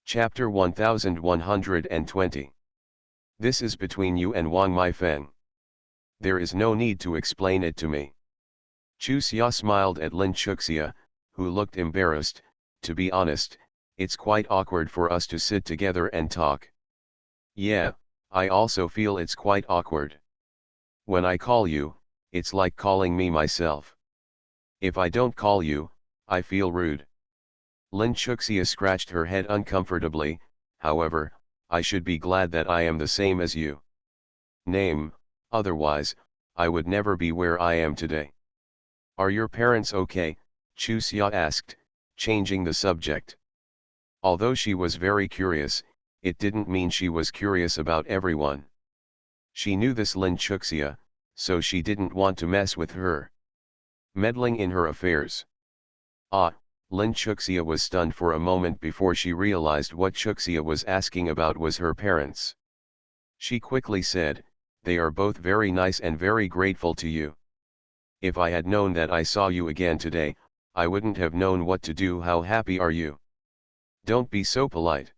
Chapter 1120. This is between you and Wang Meifeng. There is no need to explain it to me. Chu Xia smiled at Lin Chuxia, who looked embarrassed. "To be honest, it's quite awkward for us to sit together and talk." "Yeah, I also feel it's quite awkward. When I call you, it's like calling me myself." If I don't call you, I feel rude. Lin Chuxia scratched her head uncomfortably. However, I should be glad that I am the same as you. Name, otherwise, I would never be where I am today. Are your parents okay? Chuxia asked, changing the subject. Although she was very curious, it didn't mean she was curious about everyone. She knew this Lin Chuxia, so she didn't want to mess with her. Meddling in her affairs. Ah, Lin Chuxia was stunned for a moment before she realized what Chuxia was asking about was her parents. She quickly said, "They are both very nice and very grateful to you. If I had known that I saw you again today, I wouldn't have known what to do. How happy are you? Don't be so polite.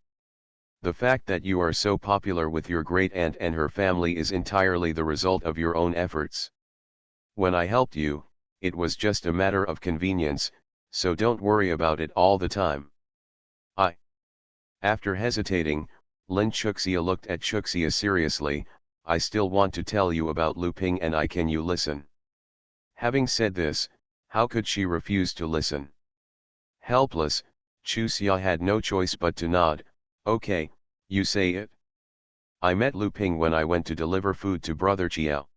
The fact that you are so popular with your great-aunt and her family is entirely the result of your own efforts. When I helped you, it was just a matter of convenience, so don't worry about it all the time." After hesitating, Lin Chuxia looked at Chuxia seriously. "I still want to tell you about Lu Ping, and can you listen?" Having said this, how could she refuse to listen? Helpless, Chuxia had no choice but to nod. "Okay, you say it." "I met Lu Ping when I went to deliver food to Brother Chiao.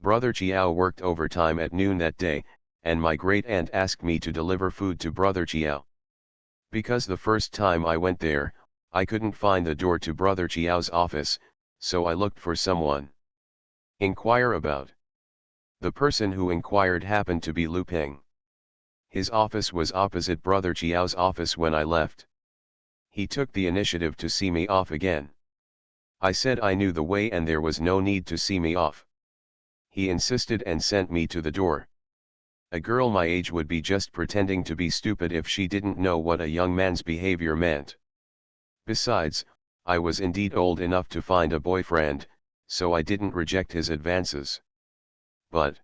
Brother Chiao worked overtime at noon that day, and my great-aunt asked me to deliver food to Brother Chiao. Because the first time I went there, I couldn't find the door to Brother Chiao's office, so I looked for someone. Inquire about. The person who inquired happened to be Lu Ping. His office was opposite Brother Chiao's office when I left. He took the initiative to see me off again. I said I knew the way and there was no need to see me off. He insisted and sent me to the door. A girl my age would be just pretending to be stupid if she didn't know what a young man's behavior meant. Besides, I was indeed old enough to find a boyfriend, so I didn't reject his advances. But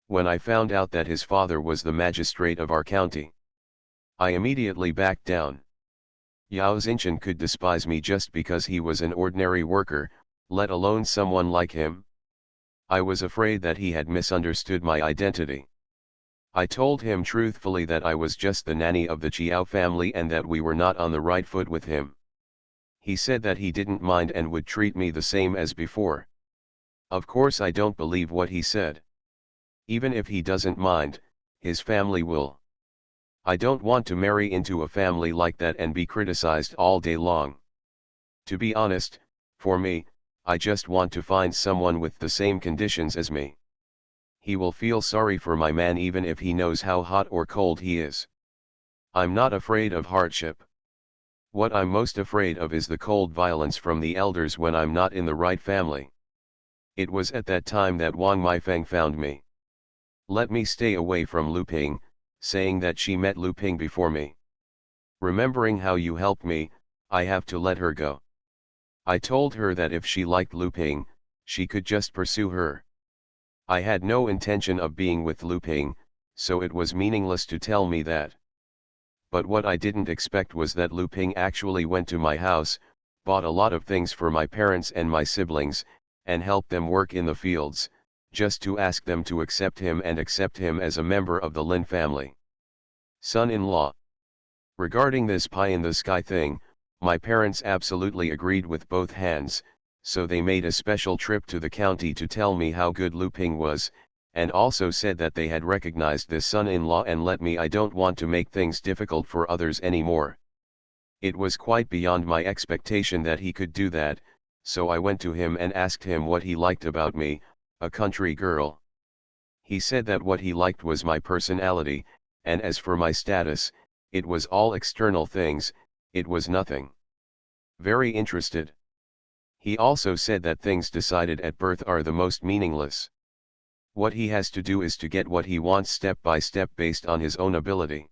when I found out that his father was the magistrate of our county, I immediately backed down. Yao Xinchen could despise me just because he was an ordinary worker, let alone someone like him. I was afraid that he had misunderstood my identity. I told him truthfully that I was just the nanny of the Chiao family and that we were not on the right foot with him. He said that he didn't mind and would treat me the same as before. Of course I don't believe what he said. Even if he doesn't mind, his family will. I don't want to marry into a family like that and be criticized all day long. To be honest, for me, I just want to find someone with the same conditions as me. He will feel sorry for my man even if he knows how hot or cold he is. I'm not afraid of hardship. What I'm most afraid of is the cold violence from the elders when I'm not in the right family. It was at that time that Wang Meifeng found me. Let me stay away from Lu Ping, saying that she met Lu Ping before me. Remembering how you helped me, I have to let her go. I told her that if she liked Lu Ping, she could just pursue her. I had no intention of being with Lu Ping, so it was meaningless to tell me that. But what I didn't expect was that Lu Ping actually went to my house, bought a lot of things for my parents and my siblings, and helped them work in the fields, just to ask them to accept him and accept him as a member of the Lin family. Son-in-law. Regarding this pie-in-the-sky thing, my parents absolutely agreed with both hands, so they made a special trip to the county to tell me how good Lu Ping was, and also said that they had recognized this son-in-law and let me. I don't want to make things difficult for others anymore. It was quite beyond my expectation that he could do that, so I went to him and asked him what he liked about me, a country girl. He said that what he liked was my personality, and as for my status, it was all external things, it was nothing. Very interested. He also said that things decided at birth are the most meaningless. What he has to do is to get what he wants step by step based on his own ability.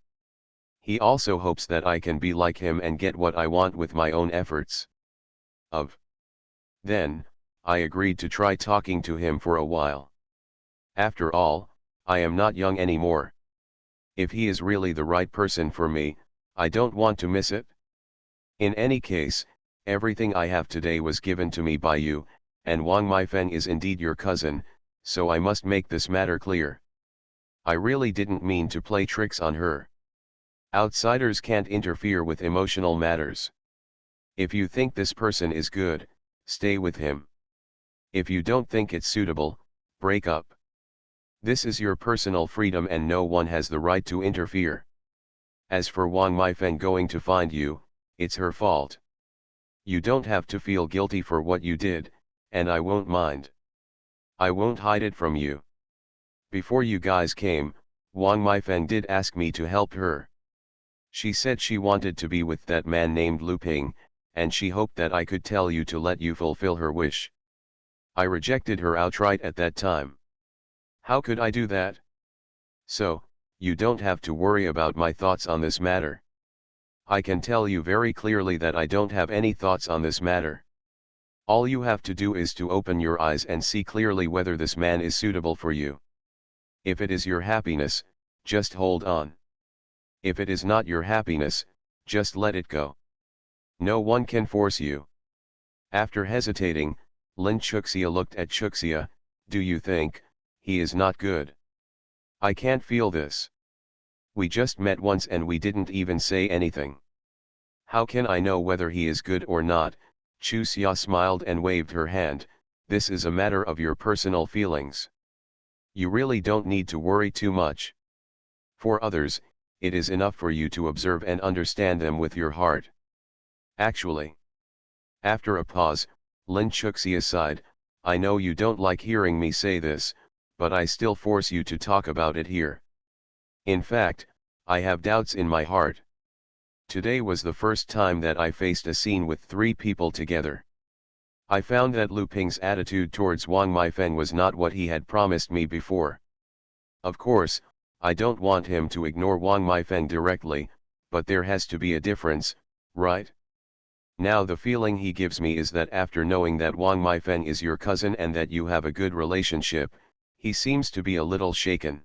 He also hopes that I can be like him and get what I want with my own efforts. Then, I agreed to try talking to him for a while. After all, I am not young anymore. If he is really the right person for me, I don't want to miss it. In any case, everything I have today was given to me by you, and Wang Meifeng is indeed your cousin, so I must make this matter clear. I really didn't mean to play tricks on her. Outsiders can't interfere with emotional matters. If you think this person is good, stay with him. If you don't think it's suitable, break up. This is your personal freedom and no one has the right to interfere. As for Wang Meifeng going to find you, it's her fault. You don't have to feel guilty for what you did, and I won't mind. I won't hide it from you. Before you guys came, Wang Meifeng did ask me to help her. She said she wanted to be with that man named Lu Ping, and she hoped that I could tell you to let you fulfill her wish. I rejected her outright at that time. How could I do that? So, you don't have to worry about my thoughts on this matter. I can tell you very clearly that I don't have any thoughts on this matter. All you have to do is to open your eyes and see clearly whether this man is suitable for you. If it is your happiness, just hold on. If it is not your happiness, just let it go. No one can force you. After hesitating, Lin Chuxia looked at Chuxia. Do you think he is not good? I can't feel this. We just met once and we didn't even say anything. How can I know whether he is good or not? Chuxia smiled and waved her hand. This is a matter of your personal feelings. You really don't need to worry too much. For others, it is enough for you to observe and understand them with your heart. Actually. After a pause, Lin Chuxia sighed. I know you don't like hearing me say this, but I still force you to talk about it here. In fact, I have doubts in my heart. Today was the first time that I faced a scene with 3 people together. I found that Lu Ping's attitude towards Wang Meifeng was not what he had promised me before. Of course, I don't want him to ignore Wang Meifeng directly, but there has to be a difference, right? Now the feeling he gives me is that after knowing that Wang Meifeng is your cousin and that you have a good relationship, he seems to be a little shaken.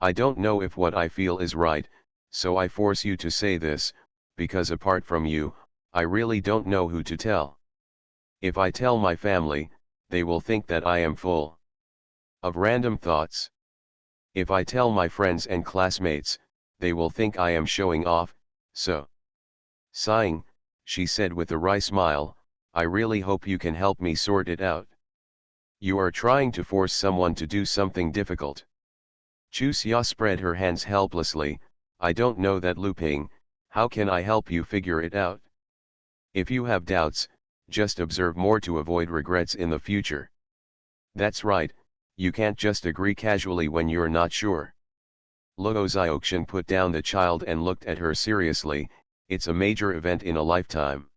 I don't know if what I feel is right, so I force you to say this, because apart from you, I really don't know who to tell. If I tell my family, they will think that I am full of random thoughts. If I tell my friends and classmates, they will think I am showing off, so. Sighing, she said with a wry smile, I really hope you can help me sort it out. You are trying to force someone to do something difficult. Chu Xia spread her hands helplessly. I don't know that Lu Ping, how can I help you figure it out? If you have doubts, just observe more to avoid regrets in the future. That's right, you can't just agree casually when you're not sure. Luo Xiaoxian put down the child and looked at her seriously. It's a major event in a lifetime.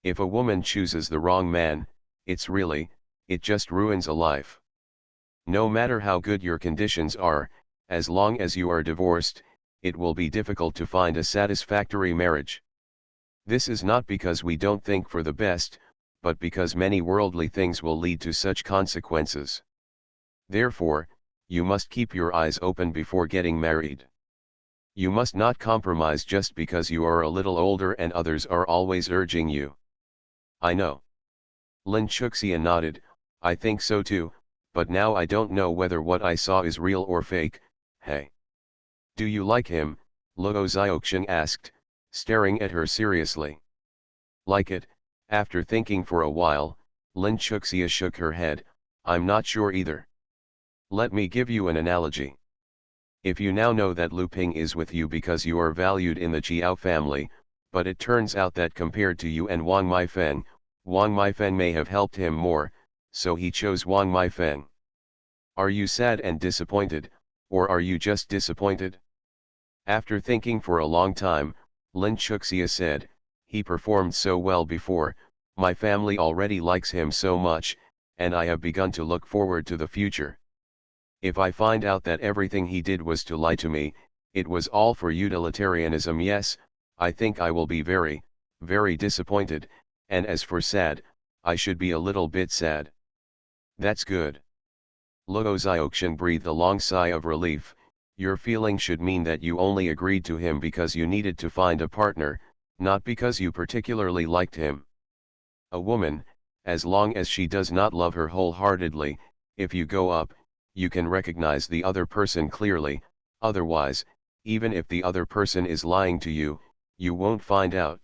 If a woman chooses the wrong man, it just ruins a life. No matter how good your conditions are, as long as you are divorced, it will be difficult to find a satisfactory marriage. This is not because we don't think for the best, but because many worldly things will lead to such consequences. Therefore, you must keep your eyes open before getting married. You must not compromise just because you are a little older and others are always urging you. I know. Lin Chuxia nodded. I think so too, but now I don't know whether what I saw is real or fake. Hey. Do you like him? Luo Xiaoxian asked, staring at her seriously. Like it? After thinking for a while, Lin Chuxia shook her head. I'm not sure either. Let me give you an analogy. If you now know that Lu Ping is with you because you are valued in the Jiao family, but it turns out that compared to you and Wang Meifeng may have helped him more, so he chose Wang Meifeng. Are you sad and disappointed, or are you just disappointed? After thinking for a long time, Lin Chuxia said, he performed so well before, my family already likes him so much, and I have begun to look forward to the future. If I find out that everything he did was to lie to me, it was all for utilitarianism, yes, I think I will be very, very disappointed, and as for sad, I should be a little bit sad. That's good. Luo Xiaoxian breathed a long sigh of relief. Your feeling should mean that you only agreed to him because you needed to find a partner, not because you particularly liked him. A woman, as long as she does not love her wholeheartedly, if you go up, you can recognize the other person clearly, otherwise, even if the other person is lying to you, you won't find out.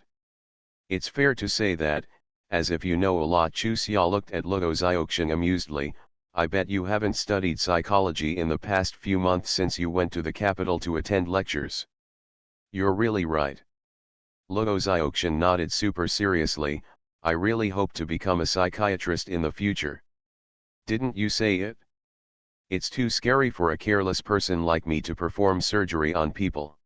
It's fair to say that, as if you know a lot. Chusia looked at Josei amusedly. I bet you haven't studied psychology in the past few months since you went to the capital to attend lectures. You're really right. Josei nodded super seriously. I really hope to become a psychiatrist in the future. Didn't you say it? It's too scary for a careless person like me to perform surgery on people.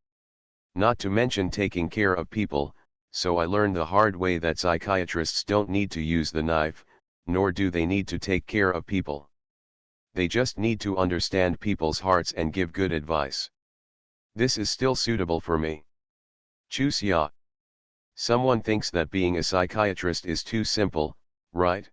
Not to mention taking care of people, so I learned the hard way that psychiatrists don't need to use the knife, nor do they need to take care of people. They just need to understand people's hearts and give good advice. This is still suitable for me. Chusia. Someone thinks that being a psychiatrist is too simple, right?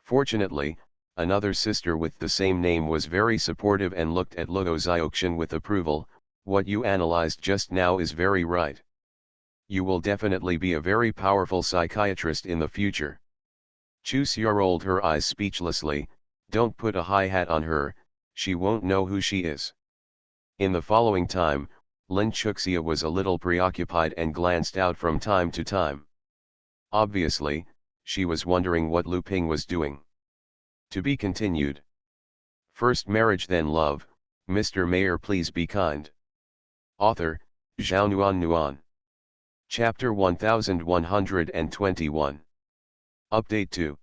Fortunately, another sister with the same name was very supportive and looked at Josei with approval. What you analyzed just now is very right. You will definitely be a very powerful psychiatrist in the future. Chusia rolled her eyes speechlessly. Don't put a high hat on her, she won't know who she is. In the following time, Lin Chuxia was a little preoccupied and glanced out from time to time. Obviously, she was wondering what Lu Ping was doing. To be continued. First marriage then love. Mr. Mayor, please be kind. Author, Zhao Nuan Nuan. Chapter 1121. Update 2.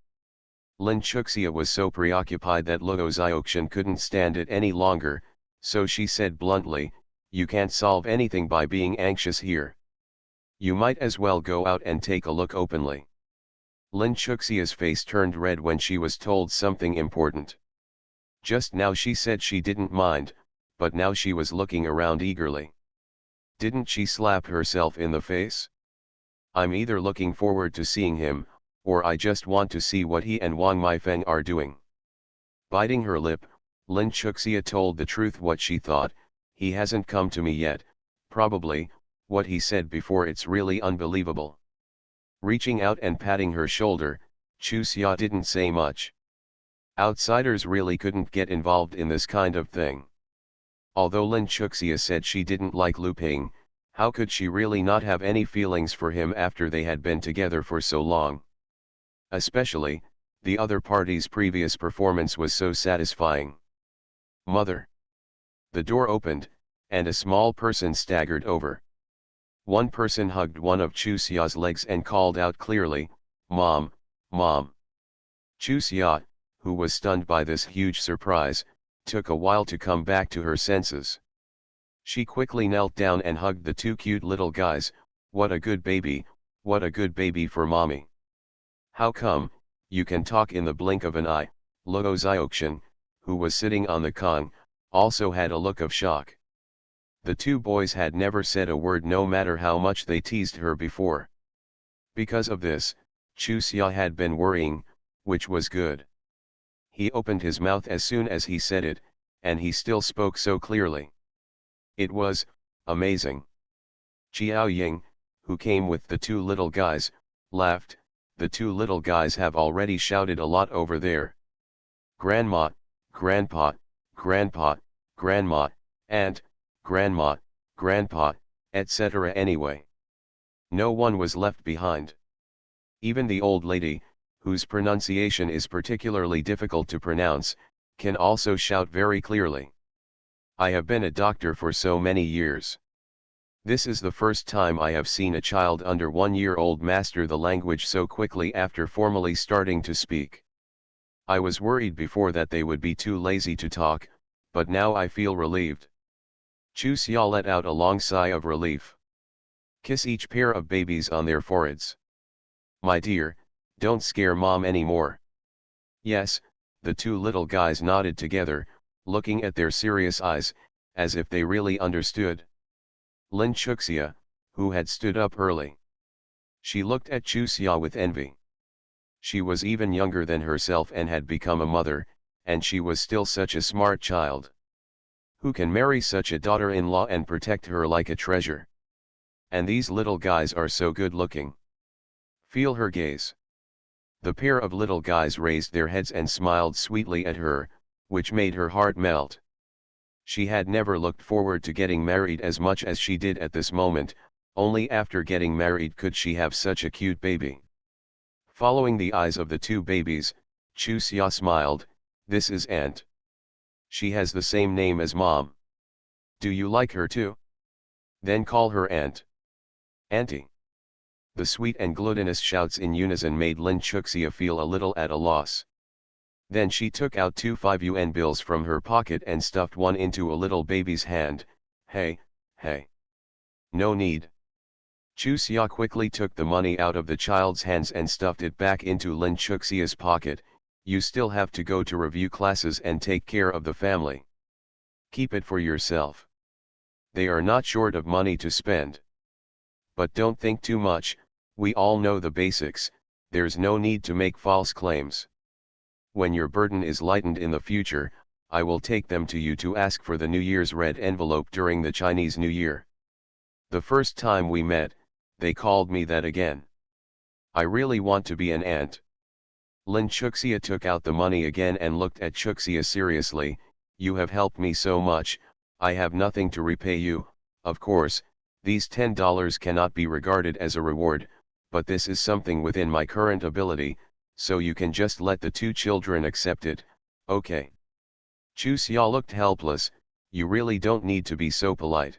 Lin Chuxia was so preoccupied that Josei couldn't stand it any longer, so she said bluntly, you can't solve anything by being anxious here. You might as well go out and take a look openly. Lin Chuxia's face turned red when she was told something important. Just now she said she didn't mind, but now she was looking around eagerly. Didn't she slap herself in the face? I'm either looking forward to seeing him, or I just want to see what he and Wang Meifeng are doing. Biting her lip, Lin Chuxia told the truth what she thought. He hasn't come to me yet, probably. What he said before, it's really unbelievable. Reaching out and patting her shoulder, Chuxia didn't say much. Outsiders really couldn't get involved in this kind of thing. Although Lin Chuxia said she didn't like Lu Ping, how could she really not have any feelings for him after they had been together for so long? Especially, the other party's previous performance was so satisfying. Mother. The door opened, and a small person staggered over. One person hugged one of Chuxia's legs and called out clearly, Mom, Mom. Chuxia, who was stunned by this huge surprise, took a while to come back to her senses. She quickly knelt down and hugged the two cute little guys. What a good baby for mommy. How come, you can talk in the blink of an eye? Josei, who was sitting on the Kong, also had a look of shock. The two boys had never said a word no matter how much they teased her before. Because of this, Chuxia had been worrying, which was good. He opened his mouth as soon as he said it, and he still spoke so clearly. It was amazing. Qiao Ying, who came with the two little guys, laughed. The two little guys have already shouted a lot over there. Grandma, Grandpa, Grandpa, Grandma, Aunt, Grandma, Grandpa, etc. Anyway. No one was left behind. Even the old lady, whose pronunciation is particularly difficult to pronounce, can also shout very clearly. I have been a doctor for so many years. This is the first time I have seen a child under 1 year old master the language so quickly after formally starting to speak. I was worried before that they would be too lazy to talk, but now I feel relieved. Chuxia let out a long sigh of relief. Kiss each pair of babies on their foreheads. My dear, don't scare mom anymore. Yes, the two little guys nodded together, looking at their serious eyes, as if they really understood. Lin Chuxia, who had stood up early. She looked at Chuxia with envy. She was even younger than herself and had become a mother, and she was still such a smart child. Who can marry such a daughter-in-law and protect her like a treasure? And these little guys are so good looking. Feel her gaze. The pair of little guys raised their heads and smiled sweetly at her. which made her heart melt. She had never looked forward to getting married as much as she did at this moment. Only after getting married could she have such a cute baby. Following the eyes of the two babies, Chusia smiled. This is Aunt. She has the same name as Mom. Do you like her too? Then call her Aunt. Auntie. The sweet and glutinous shouts in unison made Lin Chuxia feel a little at a loss. Then she took out 2 5 yuan bills from her pocket and stuffed one into a little baby's hand. Hey, hey. No need. Chusia quickly took the money out of the child's hands and stuffed it back into Lin Chuxia's pocket. You still have to go to review classes and take care of the family. Keep it for yourself. They are not short of money to spend. But don't think too much, we all know the basics, there's no need to make false claims. When your burden is lightened in the future, I will take them to you to ask for the New Year's red envelope during the Chinese New Year. The first time we met, they called me that again. I really want to be an aunt. Lin Chuxia took out the money again and looked at Chuxia seriously. You have helped me so much, I have nothing to repay you. Of course, these $10 cannot be regarded as a reward, but this is something within my current ability, so you can just let the two children accept it, okay? Chuxia looked helpless. You really don't need to be so polite.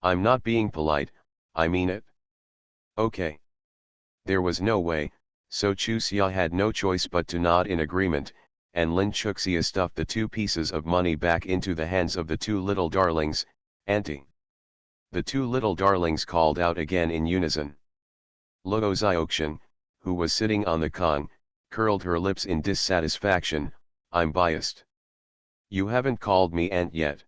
I'm not being polite, I mean it. Okay. There was no way, so Chuxia had no choice but to nod in agreement, and Lin Chuxia stuffed the 2 pieces of money back into the hands of the 2 little darlings. Auntie. The 2 little darlings called out again in unison. Luo Xiaoxian, who was sitting on the Kong, curled her lips in dissatisfaction. I'm biased. You haven't called me aunt yet.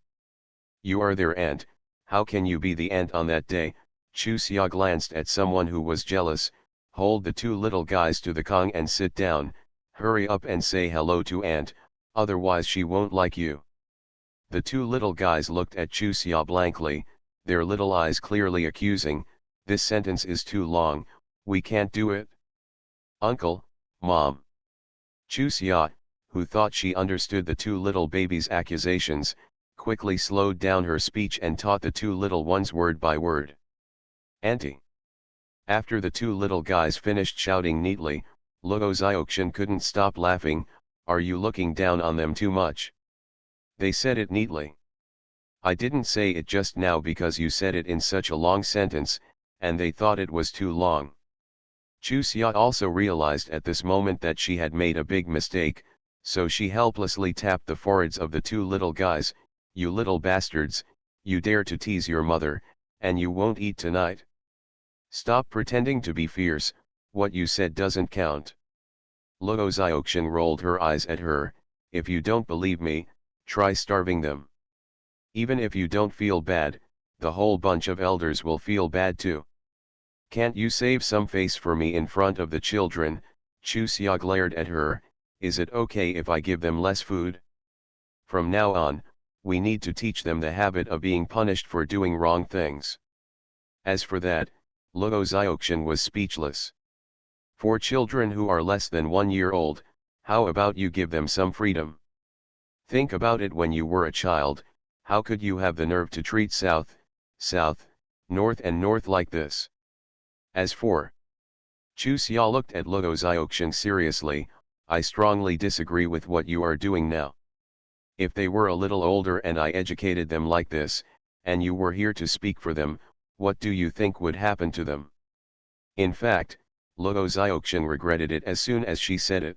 You are their aunt, how can you be the aunt on that day? Chuxia glanced at someone who was jealous. Hold the 2 little guys to the Kong and sit down, hurry up and say hello to aunt, otherwise she won't like you. The 2 little guys looked at Chuxia blankly, their little eyes clearly accusing. This sentence is too long, we can't do it. Uncle, Mom. Chuxia, who thought she understood the 2 little babies' accusations, quickly slowed down her speech and taught the 2 little ones word by word. Auntie. After the 2 little guys finished shouting neatly, Luo Xiaoxian couldn't stop laughing. Are you looking down on them too much? They said it neatly. I didn't say it just now because you said it in such a long sentence, and they thought it was too long. Chuxia also realized at this moment that she had made a big mistake, so she helplessly tapped the foreheads of the 2 little guys. You little bastards, you dare to tease your mother, and you won't eat tonight. Stop pretending to be fierce, what you said doesn't count. Luo Xiaoxian rolled her eyes at her. If you don't believe me, try starving them. Even if you don't feel bad, the whole bunch of elders will feel bad too. Can't you save some face for me in front of the children? Chuxia glared at her. Is it okay if I give them less food? From now on, we need to teach them the habit of being punished for doing wrong things. As for that, Luo Xiaoxian was speechless. For children who are less than 1 year old, how about you give them some freedom? Think about it. When you were a child, how could you have the nerve to treat south, south, north and north like this? As for Chuxia looked at Luo Xiaoxian seriously. I strongly disagree with what you are doing now. If they were a little older and I educated them like this, and you were here to speak for them, what do you think would happen to them? In fact, Luo Xiaoxian regretted it as soon as she said it.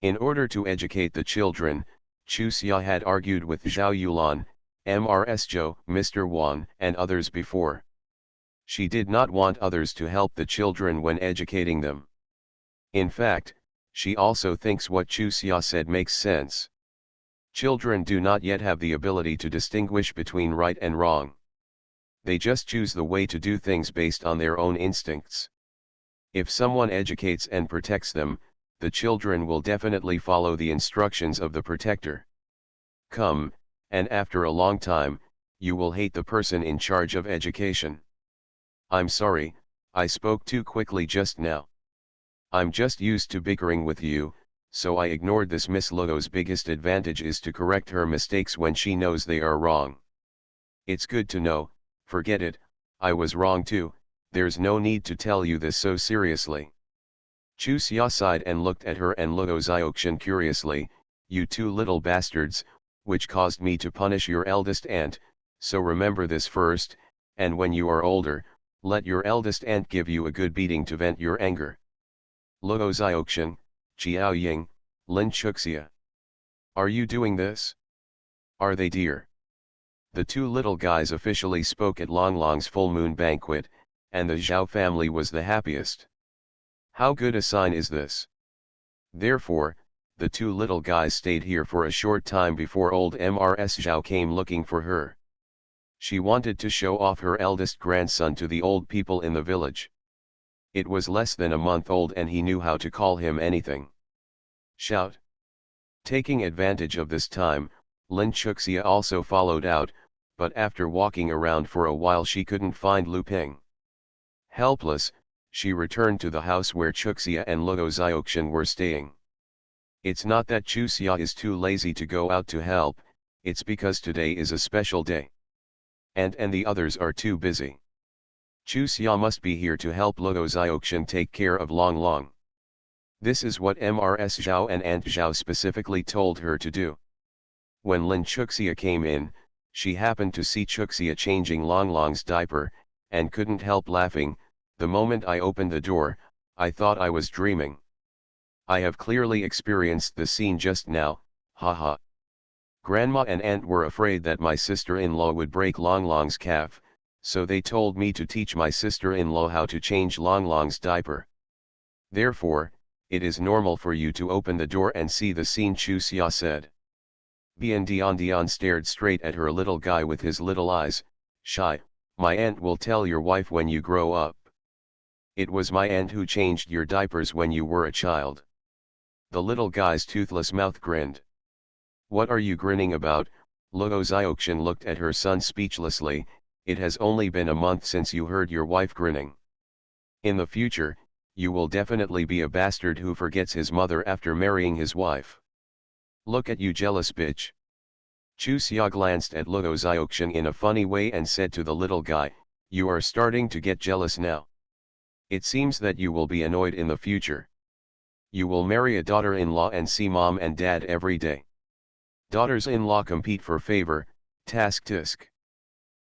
In order to educate the children, Chuxia had argued with Zhao Yulan, Mrs. Zhou, Mr. Wang and others before. She did not want others to help the children when educating them. In fact, she also thinks what Chuxia said makes sense. Children do not yet have the ability to distinguish between right and wrong. They just choose the way to do things based on their own instincts. If someone educates and protects them, the children will definitely follow the instructions of the protector. Come, and after a long time, you will hate the person in charge of education. I'm sorry, I spoke too quickly just now. I'm just used to bickering with you, so I ignored this. Miss Luo's biggest advantage is to correct her mistakes when she knows they are wrong. It's good to know, forget it, I was wrong too, there's no need to tell you this so seriously. Chu Xia sighed and looked at her and Luo Xiaoxian curiously, you two little bastards, which caused me to punish your eldest aunt, so remember this first, and when you are older, let your eldest aunt give you a good beating to vent your anger. Luo Xiaoxian, Qiao Ying, Lin Chuxia. Are you doing this? Are they dear? The two little guys officially spoke at Long Long's full moon banquet, and the Zhao family was the happiest. How good a sign is this? Therefore, the two little guys stayed here for a short time before old Mrs. Zhao came looking for her. She wanted to show off her eldest grandson to the old people in the village. It was less than a month old and he knew how to call him anything. Shout. Taking advantage of this time, Lin Chuxia also followed out, but after walking around for a while she couldn't find Lu Ping. Helpless, she returned to the house where Chuxia and Luo Xiaoxian were staying. It's not that Chu Xia is too lazy to go out to help, it's because today is a special day. And the others are too busy. Chu Xia must be here to help Luo Xiaoxian take care of Long Long. This is what Mrs. Zhao and Aunt Zhao specifically told her to do. When Lin Chuxia came in, she happened to see Chuxia changing Long Long's diaper, and couldn't help laughing. The moment I opened the door, I thought I was dreaming. I have clearly experienced the scene just now, haha. Grandma and aunt were afraid that my sister-in-law would break Long Long's calf, so they told me to teach my sister-in-law how to change Long Long's diaper. Therefore, it is normal for you to open the door and see the scene, Chu Xia said. Bian Dian stared straight at her little guy with his little eyes, shy, my aunt will tell your wife when you grow up. It was my aunt who changed your diapers when you were a child. The little guy's toothless mouth grinned. What are you grinning about? Luo Xiaoxian looked at her son speechlessly, it has only been a month since you heard your wife grinning. In the future, you will definitely be a bastard who forgets his mother after marrying his wife. Look at you jealous bitch. Chu Xia glanced at Luo Xiaoxian in a funny way and said to the little guy, you are starting to get jealous now. It seems that you will be annoyed in the future. You will marry a daughter-in-law and see mom and dad every day. Daughters-in-law compete for favor, tisk.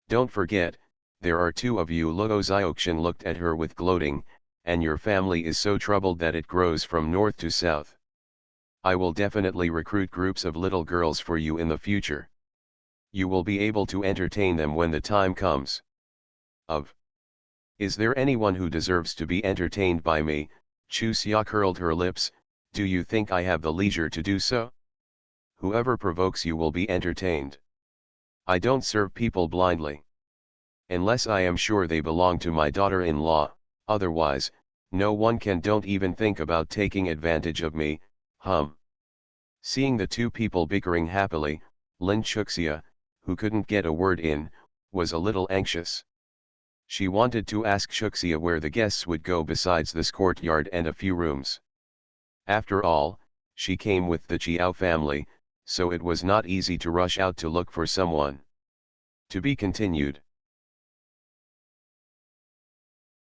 Don't forget, there are two of you. Luo Xiaoxian looked at her with gloating, and your family is so troubled that it grows from north to south. I will definitely recruit groups of little girls for you in the future. You will be able to entertain them when the time comes. Is there anyone who deserves to be entertained by me? Chu Xia curled her lips, do you think I have the leisure to do so? Whoever provokes you will be entertained. I don't serve people blindly. Unless I am sure they belong to my daughter-in-law, otherwise, no one can. Don't even think about taking advantage of me, Seeing the two people bickering happily, Lin Chuxia, who couldn't get a word in, was a little anxious. She wanted to ask Chuxia where the guests would go besides this courtyard and a few rooms. After all, she came with the Qiao family, so it was not easy to rush out to look for someone. To be continued.